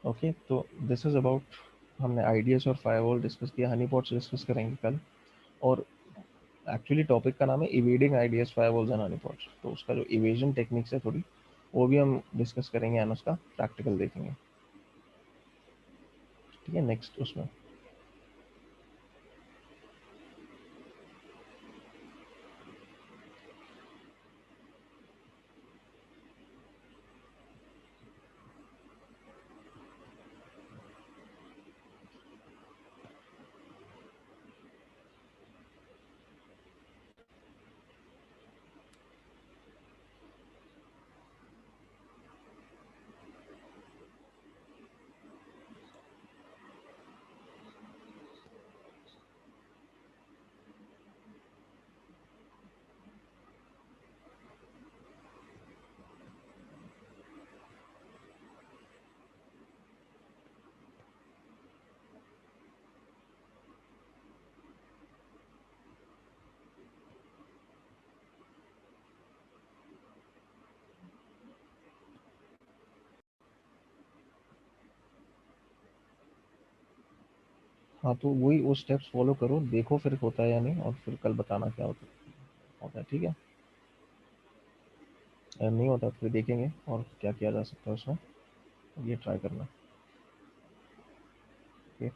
ओके, तो दिस इज अबाउट, हमने आइडियाज और फायरवॉल डिस्कस किया, हनी पॉट्स डिस्कस करेंगे कल। और एक्चुअली टॉपिक का नाम है evading ideas firewalls and honey pots, तो उसका जो इवेजन टेक्निक्स है थोड़ी, वो भी हम डिस्कस करेंगे एंड उसका प्रैक्टिकल देखेंगे। ठीक है, नेक्स्ट उसमें। हाँ तो वही वो स्टेप्स फॉलो करो, देखो फिर होता है या नहीं, और फिर कल बताना क्या होता है, ठीक है। अगर नहीं होता तो फिर देखेंगे और क्या किया जा सकता है उसमें, ये ट्राई करना। ओके।